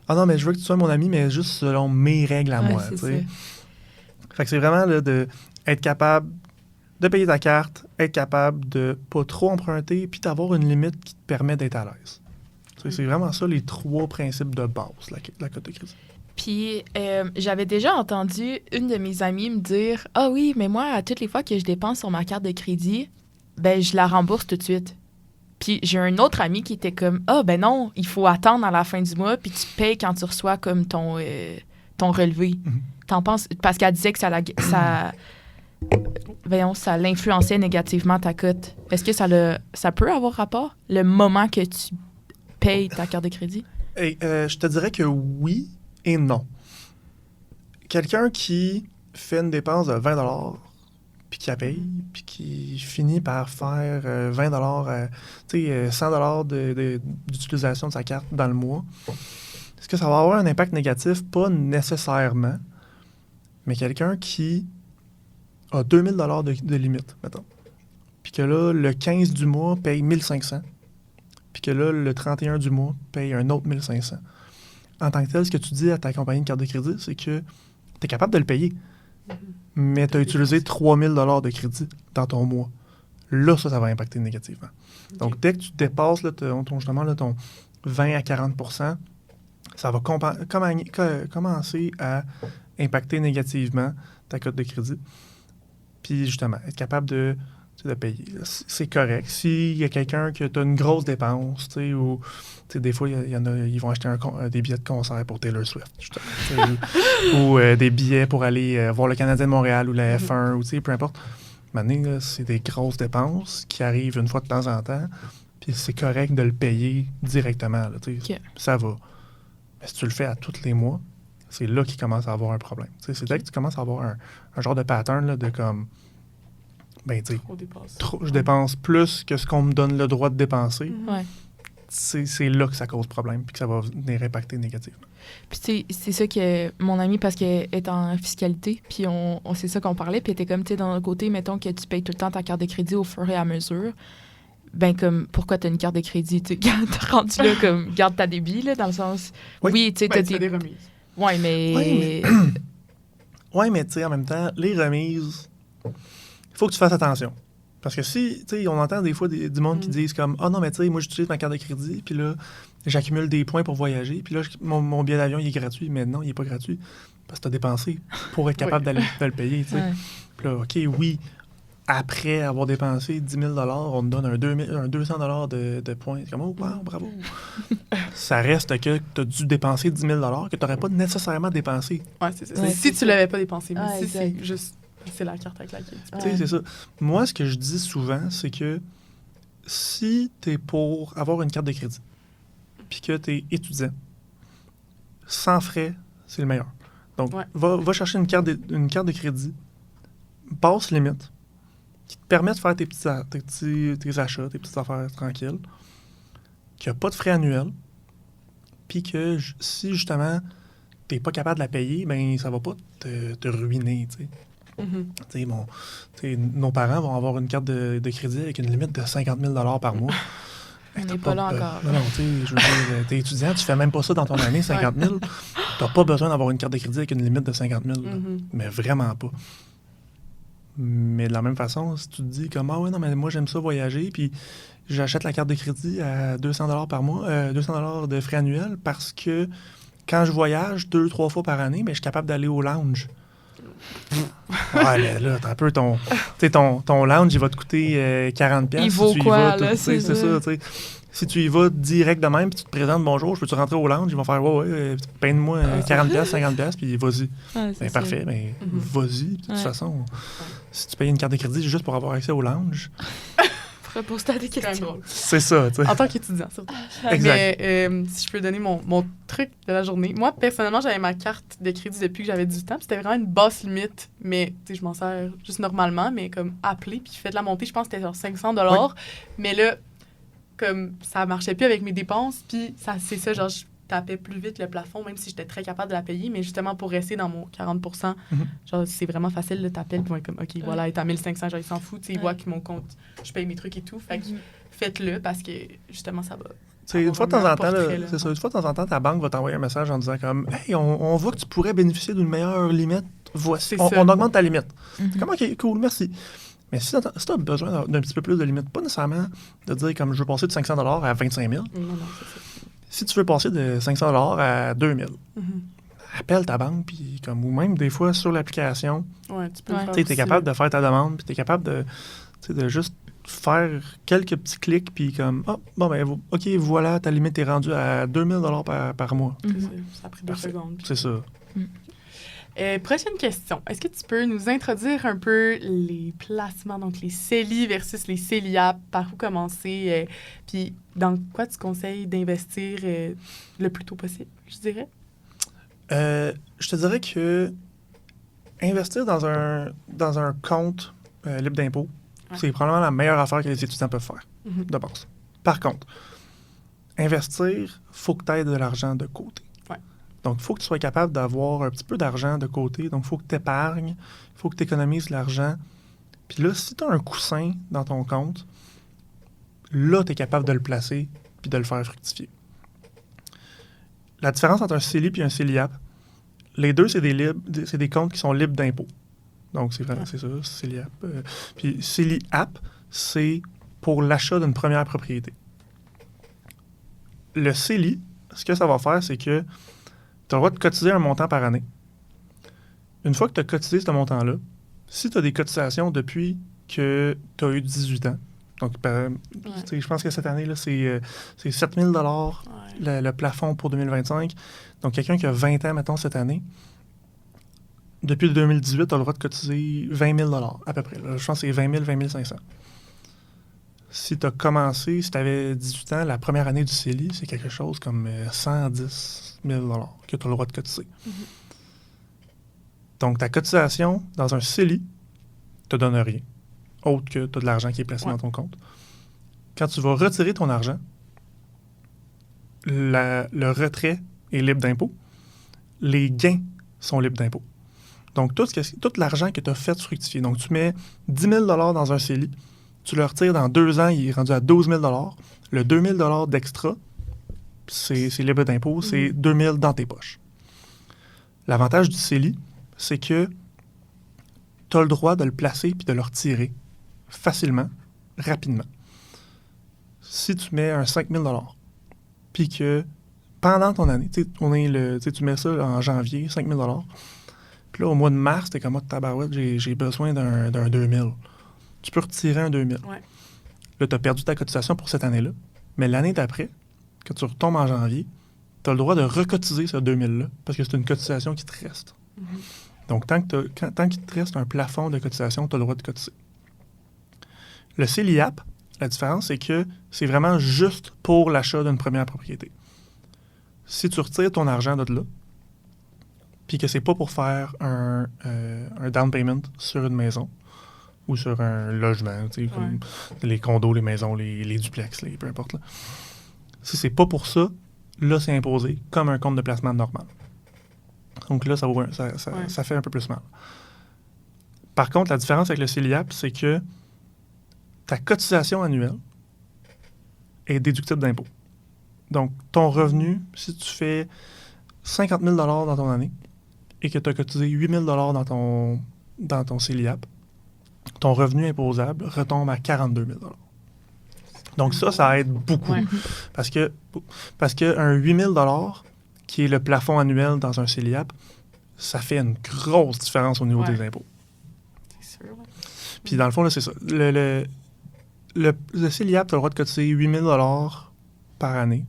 ah non, mais je veux que tu sois mon ami, mais juste selon mes règles à moi. Fait que c'est vraiment là, de être capable de payer ta carte, être capable de pas trop emprunter, puis d'avoir une limite qui te permet d'être à l'aise. C'est vraiment ça les 3 principes de base, la cote de crédit. Puis, j'avais déjà entendu une de mes amies me dire « Ah oui, mais moi, à toutes les fois que je dépense sur ma carte de crédit, ben je la rembourse tout de suite. » Puis, j'ai un autre ami qui était comme « Ah, ben non, il faut attendre à la fin du mois, puis tu payes quand tu reçois comme ton relevé. T'en penses? » Parce qu'elle disait que ça l'influençait négativement ta cote. Est-ce que ça peut avoir rapport, le moment que tu payes ta carte de crédit? Je te dirais que oui et non. Quelqu'un qui fait une dépense de 20 $, puis qui la paye, puis qui finit par faire 20 $, 100 $ d'utilisation de sa carte dans le mois, est-ce que ça va avoir un impact négatif? Pas nécessairement. Mais quelqu'un qui a 2000 $ de limite, mettons. Puis que là, le 15 du mois paye 1500. Puis que là, le 31 du mois paye un autre 1500. En tant que tel, ce que tu dis à ta compagnie de carte de crédit, c'est que tu es capable de le payer. Mais tu as utilisé 3000 $ de crédit dans ton mois. Là, ça va impacter négativement. Donc, dès que tu dépasses là, ton 20 à 40 %, ça va commencer à impacter négativement ta cote de crédit. Puis justement, être capable de payer. C'est correct. S'il y a quelqu'un qui a une grosse dépense, ou des fois, il y en a, ils vont acheter des billets de concert pour Taylor Swift, ou des billets pour aller voir le Canadien de Montréal ou la F1, ou peu importe. Maintenant, c'est des grosses dépenses qui arrivent une fois de temps en temps, puis c'est correct de le payer directement. Là, ça va. Mais si tu le fais à tous les mois, c'est là qu'il commence à avoir un problème. C'est dès que tu commences à avoir un genre de pattern là, de comme, ben tu sais, je dépense plus que ce qu'on me donne le droit de dépenser. c'est là que ça cause problème puis que ça va venir impacter négativement. Puis tu sais, c'est ça que mon amie, parce qu'elle est en fiscalité, puis c'est ça qu'on parlait, puis elle était comme, tu sais, d'un côté, mettons que tu payes tout le temps ta carte de crédit au fur et à mesure, ben comme, pourquoi t'as une carte de crédit? Tu sais, t'es rendu là, comme, garde ta débit, là, dans le sens... Oui, tu sais, Ben, t'as tu fais des remises. Ouais, mais... Oui, mais tu sais, en même temps, les remises, il faut que tu fasses attention. Parce que si, tu sais, on entend des fois du monde qui disent comme « Ah non, mais tu sais, moi, j'utilise ma carte de crédit, puis là, j'accumule des points pour voyager, puis là, mon billet d'avion, il est gratuit. » Mais non, il n'est pas gratuit. Parce que tu as dépensé pour être capable de le payer, tu sais. Ouais. Puis là, OK, oui, après avoir dépensé 10 000 on te donne un 200 de points. C'est comme « Oh, wow, bravo! » Ça reste que tu as dû dépenser 10 000 que tu n'aurais pas nécessairement dépensé. Ouais, c'est ça. Ouais, Si c'est tu ça. l'avais pas dépensé, mais Ah, si exact. c'est juste... C'est la carte avec laquelle tu Tu sais, c'est ça. Moi, ce que je dis souvent, c'est que si tu es pour avoir une carte de crédit, puis que tu es étudiant, sans frais, c'est le meilleur. Donc, Ouais. va chercher une carte de crédit, basse limite, qui te permet de faire tes achats, tes petites affaires tranquilles, qui n'a pas de frais annuels, puis que si justement tu n'es pas capable de la payer, ben ça va pas te ruiner, tu sais. Mhm. Tu sais, nos parents vont avoir une carte de crédit avec une limite de 50 000 par mois. On n'est pas là encore. Non, tu sais, je veux dire, t'es étudiant, tu fais même pas ça dans ton année, 50 000. T'as pas besoin d'avoir une carte de crédit avec une limite de 50 000. Là. Mhm. Mais vraiment pas. Mais de la même façon, si tu te dis comme, ah ouais, non, mais moi, j'aime ça voyager, puis j'achète la carte de crédit à 200 par mois, 200 de frais annuels, parce que quand je voyage 2-3 fois par année, ben, je suis capable d'aller au lounge. Ouais, mais là, t'as un peu ton lounge, il va te coûter 40$. Il vaut si tu y quoi, vas, là, c'est c'est ça, tu sais. Si tu y vas direct de même, puis tu te présentes, bonjour, je peux-tu rentrer au lounge? Ils vont faire, ouais, paye-moi 40$, 50$, puis vas-y. Ben, parfait, mais Mhm. vas-y. De toute Ouais. façon, si tu payes une carte de crédit juste pour avoir accès au lounge, Repose-toi des C'est quand même questions. drôle. c'est ça, tu sais. En tant qu'étudiant, surtout. Exact. Mais si je peux donner mon truc de la journée. Moi, personnellement, j'avais ma carte de crédit depuis que j'avais 18 ans. Puis c'était vraiment une basse limite. Mais tu sais, je m'en sers juste normalement. Mais comme appeler, puis fait de la montée, je pense que c'était genre 500$. Mais là, comme ça marchait plus avec mes dépenses. Puis c'est ça, genre, je tapais plus vite le plafond, même si j'étais très capable de la payer. Mais justement, pour rester dans mon 40%, Mhm. genre, c'est vraiment facile de t'appeler. Puis ils vont être comme, OK, voilà, il est à 1500, genre, ils s'en foutent. Tu sais, ils Ouais. voient que mon compte, je paye mes trucs et tout. Fait que faites-le parce que justement, ça va. Tu sais, une avoir fois de un temps en meilleur temps, là, portrait, là. c'est ça, une fois de temps en temps, ta banque va t'envoyer un message en disant comme Hey, on voit que tu pourrais bénéficier d'une meilleure limite. Voici. C'est On ça. augmente ta limite. Mhm. Comme OK, cool, merci. Mais si tu as besoin d'un petit peu plus de limite, pas nécessairement de dire comme je veux passer de 500$ à 25 000. Non, c'est ça. Si tu veux passer de 500$ à 2 000, Mhm. appelle ta banque, puis comme, ou même des fois sur l'application, Ouais, tu peux Ouais. le faire tu es aussi, capable là. de faire ta demande, puis tu es capable de juste faire quelques petits clics, puis comme, ah, bon, ben, OK, voilà, ta limite est rendue à 2 000$ par mois. C'est Mhm. ça, ça a pris 2 Parfait. secondes. puis- C'est ça. Prochaine question. Est-ce que tu peux nous introduire un peu les placements, donc les CELI versus les CELIAP, par où commencer, puis dans quoi tu conseilles d'investir le plus tôt possible, je dirais? Je te dirais que investir dans un compte libre d'impôt, Ouais. c'est probablement la meilleure affaire que les étudiants peuvent faire, Mhm. de base. Par contre, investir, faut que tu aies de l'argent de côté. Ouais. Donc, il faut que tu sois capable d'avoir un petit peu d'argent de côté. Donc, il faut que tu épargnes, il faut que tu économises l'argent. Puis là, si tu as un coussin dans ton compte, là, tu es capable de le placer puis de le faire fructifier. La différence entre un CELI et un CELIAP, les deux, c'est des comptes qui sont libres d'impôt. Donc, c'est vraiment, c'est ça, CELIAP. Puis CELIAP, c'est pour l'achat d'une première propriété. Le CELI, ce que ça va faire, c'est que tu as le droit de cotiser un montant par année. Une fois que tu as cotisé ce montant-là, si tu as des cotisations depuis que tu as eu 18 ans, donc tu sais, je pense que cette année, là, c'est 7 000 Ouais. le plafond pour 2025. Donc, quelqu'un qui a 20 ans, mettons, cette année, depuis le 2018, tu as le droit de cotiser 20 000 à peu près. Là, je pense que c'est 20 000, 20 500. Si tu as commencé, si tu avais 18 ans, la première année du CELI, c'est quelque chose comme 110 000 que tu as le droit de cotiser. Donc, ta cotisation dans un CELI ne te donne rien, autre que tu as de l'argent qui est placé Ouais. dans ton compte. Quand tu vas retirer ton argent, le retrait est libre d'impôt. Les gains sont libres d'impôt. Donc, tout l'argent que tu as fait fructifier. Donc, tu mets 10 000 dans un CELI, tu le retires dans 2 ans, il est rendu à 12 000 Le 2 000 d'extra, c'est libre d'impôt, c'est 2 000 dans tes poches. L'avantage du CELI, c'est que tu as le droit de le placer puis de le retirer facilement, rapidement. Si tu mets un 5 000 puis que pendant ton année, tu mets ça en janvier, 5 000 puis là, au mois de mars, t'es comme, tabarouette, j'ai besoin d'un 2 000. Tu peux retirer un 2 000. Ouais. Là, tu as perdu ta cotisation pour cette année-là, mais l'année d'après, quand tu retombes en janvier, tu as le droit de recotiser ce 2 000-là, parce que c'est une cotisation qui te reste. Donc, tant qu'il te reste un plafond de cotisation, tu as le droit de cotiser. Le CELIAP, la différence, c'est que c'est vraiment juste pour l'achat d'une première propriété. Si tu retires ton argent de là, puis que c'est pas pour faire un down payment sur une maison ou sur un logement, comme les condos, les maisons, les duplex, peu importe. Là. Si c'est pas pour ça, là, c'est imposé comme un compte de placement normal. Donc là, ça fait un peu plus mal. Par contre, la différence avec le CELIAP, c'est que ta cotisation annuelle est déductible d'impôt. Donc, ton revenu, si tu fais 50 000 dans ton année et que tu as cotisé 8 000 dans ton CELIAP, ton revenu imposable retombe à 42 000 Donc ça aide beaucoup. Ouais. Parce que un 8 000 qui est le plafond annuel dans un CELIAP, ça fait une grosse différence au niveau des impôts. C'est sûr. Ouais. Puis dans le fond, là, c'est ça. Le CELIAP, tu as le droit de cotiser 8 000 par année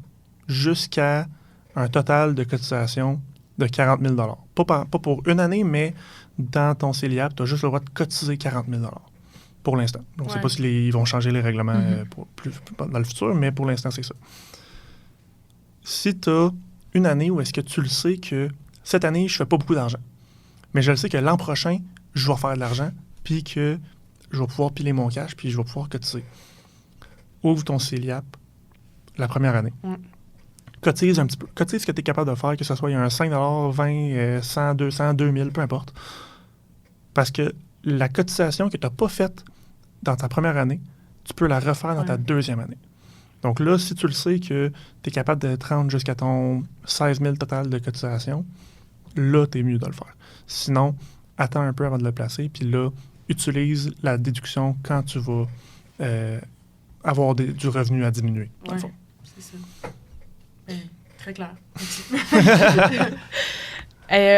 jusqu'à un total de cotisation de 40 000 Pas pour une année, mais dans ton CELIAP, tu as juste le droit de cotiser 40 000 pour l'instant. Donc, je ne sais pas s'ils vont changer les règlements plus dans le futur, mais pour l'instant, c'est ça. Si tu as une année où est-ce que tu le sais que cette année, je ne fais pas beaucoup d'argent, mais je le sais que l'an prochain, je vais faire de l'argent, puis que je vais pouvoir piler mon cash, puis je vais pouvoir cotiser. Ouvre ton CELIAP la première année. Cotise un petit peu. Cotise ce que tu es capable de faire, que ce soit un 5 20 100 200 2000 peu importe. Parce que la cotisation que tu n'as pas faite dans ta première année, tu peux la refaire dans ta deuxième année. Donc là, si tu le sais que tu es capable de te rendre jusqu'à ton 16 000 total de cotisation, là, tu es mieux de le faire. Sinon, attends un peu avant de le placer, puis là, utilise la déduction quand tu vas avoir du revenu à diminuer. Oui, c'est ça. Très clair.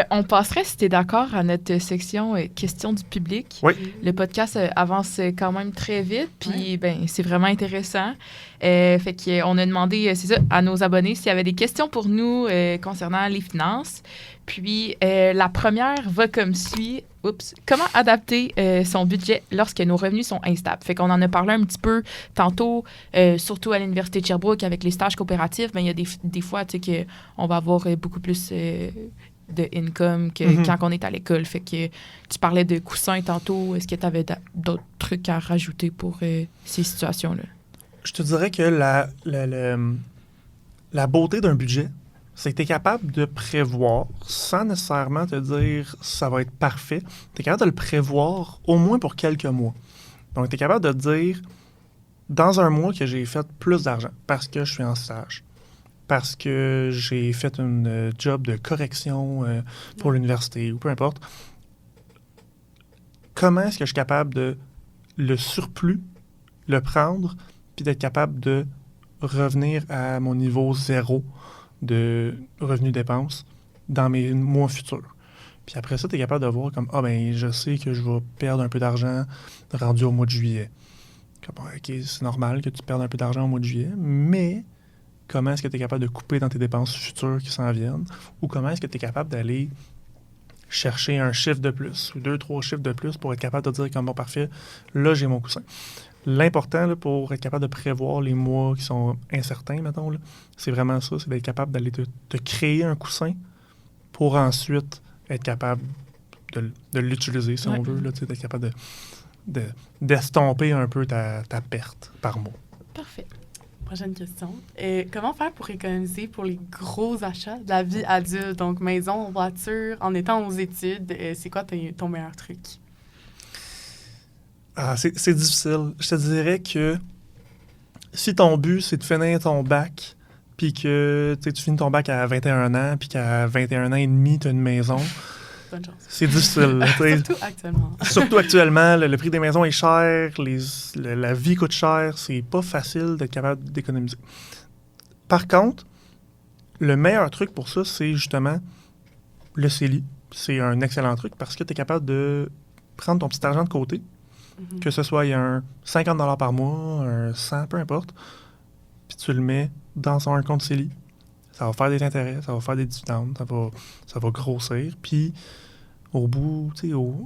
On passerait, si tu es d'accord, à notre section questions du public. Oui. Le podcast avance quand même très vite, puis c'est vraiment intéressant. Fait qu'on a demandé, c'est ça, à nos abonnés s'il y avait des questions pour nous concernant les finances. Puis la première va comme suit. Comment adapter son budget lorsque nos revenus sont instables? Fait qu'on en a parlé un petit peu tantôt, surtout à l'Université de Sherbrooke avec les stages coopératifs. Mais il y a des fois, tu sais, qu'on va avoir beaucoup plus de income que quand on est à l'école. Fait que tu parlais de coussins tantôt. Est-ce que tu avais d'autres trucs à rajouter pour ces situations-là? Je te dirais que la beauté d'un budget, c'est que tu es capable de prévoir sans nécessairement te dire ça va être parfait. Tu es capable de le prévoir au moins pour quelques mois. Donc, tu es capable de dire dans un mois que j'ai fait plus d'argent parce que je suis en stage, parce que j'ai fait une job de correction pour l'université ou peu importe. Comment est-ce que je suis capable de le surplus, le prendre, puis d'être capable de revenir à mon niveau zéro de revenus-dépenses dans mes mois futurs. Puis après ça, tu es capable de voir comme, je sais que je vais perdre un peu d'argent rendu au mois de juillet. Comme, OK, c'est normal que tu perdes un peu d'argent au mois de juillet, mais comment est-ce que tu es capable de couper dans tes dépenses futures qui s'en viennent? Ou comment est-ce que tu es capable d'aller chercher un chiffre de plus ou 2-3 chiffres de plus pour être capable de dire comme, bon, parfait, là, j'ai mon coussin. L'important là, pour être capable de prévoir les mois qui sont incertains, mettons, là, c'est vraiment ça, c'est d'être capable d'aller te créer un coussin pour ensuite être capable de l'utiliser, si on veut, là, d'être capable d'estomper un peu ta perte par mois. Parfait. Prochaine question. Comment faire pour économiser pour les gros achats de la vie adulte? Donc, maison, voiture, en étant aux études, c'est quoi ton meilleur truc? C'est difficile. Je te dirais que si ton but, c'est de finir ton bac, puis que tu finis ton bac à 21 ans, puis qu'à 21 ans et demi, tu as une maison, Bonne chance. c'est difficile. Surtout actuellement. Surtout actuellement, le prix des maisons est cher, la vie coûte cher, c'est pas facile d'être capable d'économiser. Par contre, le meilleur truc pour ça, c'est justement le CELI. C'est un excellent truc parce que tu es capable de prendre ton petit argent de côté, que ce soit il y a un 50 $ par mois, un 100, peu importe, puis tu le mets dans un compte CELI. Ça va faire des intérêts, ça va faire des dividendes, ça va grossir. Puis, au bout,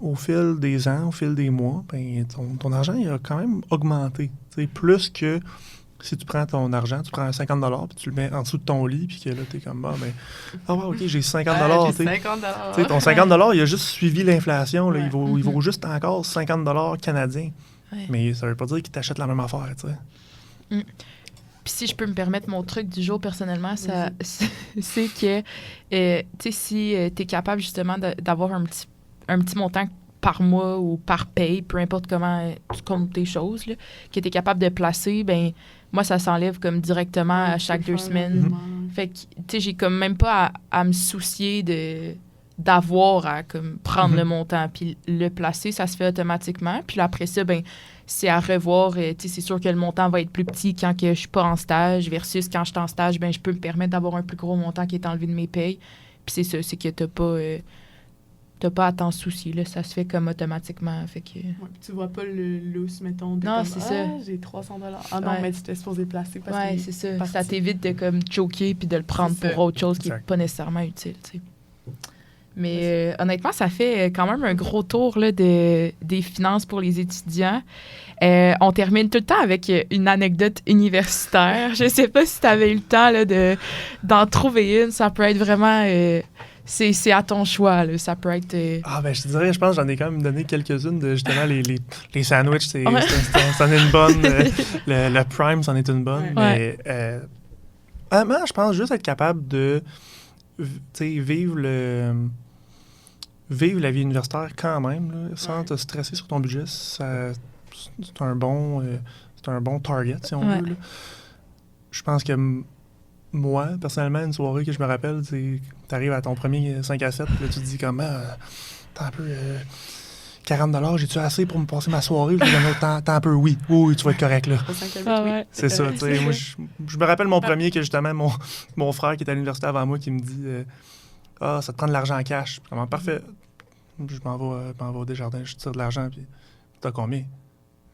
au fil des ans, au fil des mois, ben, ton argent il a quand même augmenté. Plus que si tu prends ton argent, tu prends un 50 $ puis tu le mets en dessous de ton lit, puis que là, tu es comme, OK, j'ai 50 $. J'ai 50 $. Ton 50 $, il a juste suivi l'inflation. Là, il vaut juste encore 50 $ canadiens. Ouais. Mais ça veut pas dire qu'il t'achète la même affaire, tu sais. Puis si je peux me permettre mon truc du jour personnellement, c'est que si tu es capable justement d'avoir un petit montant par mois ou par paye, peu importe comment tu comptes tes choses, là, que tu es capable de placer, ben moi, ça s'enlève comme directement à chaque 2 semaines. Fait que, tu sais, j'ai comme même pas à me soucier d'avoir à comme prendre le montant puis le placer, ça se fait automatiquement. Puis là, après ça, ben c'est à revoir. Tu sais, c'est sûr que le montant va être plus petit quand que je suis pas en stage versus quand je suis en stage, ben je peux me permettre d'avoir un plus gros montant qui est enlevé de mes payes. Puis c'est ça, c'est que t'as pas à t'en soucier, là. Ça se fait comme automatiquement. Fait que... Ouais, puis tu vois pas le lousse, mettons. De Non, comme, c'est ça. J'ai 300 $. Ah non, Ouais. mais tu t'es supposé le placer parce Ouais, que c'est ça. parti. Ça t'évite de comme choquer puis de le prendre C'est pour ça. autre chose qui n'est Exact. pas nécessairement utile, tu sais. Mais honnêtement, ça fait quand même un gros tour là, des finances pour les étudiants. On termine tout le temps avec une anecdote universitaire. Je sais pas si tu avais eu le temps là, d'en trouver une. Ça peut être vraiment... c'est à ton choix. Là. Ça peut être... Ben, je te dirais, je pense que j'en ai quand même donné quelques-unes de justement les sandwichs. Ouais. C'en est une bonne. Le Prime, c'en est une bonne. Ouais. Mais honnêtement, je pense juste être capable de vivre la vie universitaire quand même, là, sans te stresser sur ton budget. C'est un bon target, si on veut. Là. Je pense que moi, personnellement, une soirée que je me rappelle, tu arrives à ton premier 5 à 7, là, tu te dis comment, t'as un peu 40 $, j'ai-tu assez pour me passer ma soirée? T'as un peu, oui, tu vas être correct, là. ouais. C'est ça, tu sais. Moi, je me rappelle mon premier que justement, mon frère qui est à l'université avant moi qui me dit ça te prend de l'argent en cash. Comment, parfait. Je m'en vais au Desjardins, je tire de l'argent, puis t'as combien?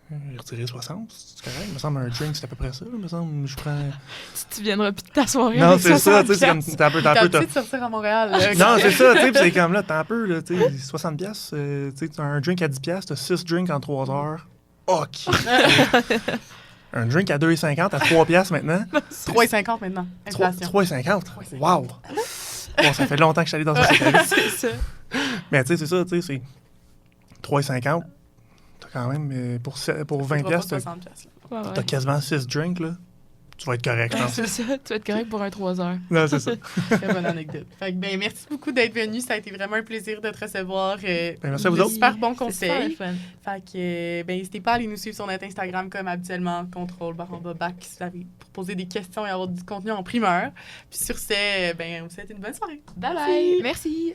J'ai retiré 60, c'est correct. Il me semble un drink, c'est à peu près ça. Il me semble je prends. Tu viendras plus de ta soirée. Non, avec c'est ça, tu sais, c'est 60$. comme. T'as un peu. T'as de sortir à Montréal. Non, c'est ça, tu sais, puis c'est comme là, t'as un peu, là, tu sais, 60 piastres, tu sais, t'as un drink à 10 piastres, t'as 6 drinks en 3 heures. OK. Un drink à 2,50 à 3 piastres maintenant. 3,50 maintenant. Inflation. 3,50. Wow. Bon, ça fait longtemps que je suis allé dans un CTV. C'est ça. Mais tu sais, c'est ça, tu sais, c'est 3,50. T'as quand même, pour 20 piastres, 60 piastres. Ouais, ouais. t'as quasiment 6 drinks, là. Tu vas être correct, je pense. C'est ça. Tu vas être correct pour un 3 heures. Non, c'est ça. Très bonne anecdote. Fait que, merci beaucoup d'être venu. Ça a été vraiment un plaisir de te recevoir. Merci à vous de autres. super bons C'est super conseils. le fun. Fait que, n'hésitez pas à aller nous suivre sur notre Instagram comme habituellement, _bac, si vous avez pour poser des questions et avoir du contenu en primeur. Puis sur ce, on vous souhaite une bonne soirée. Bye bye. Merci.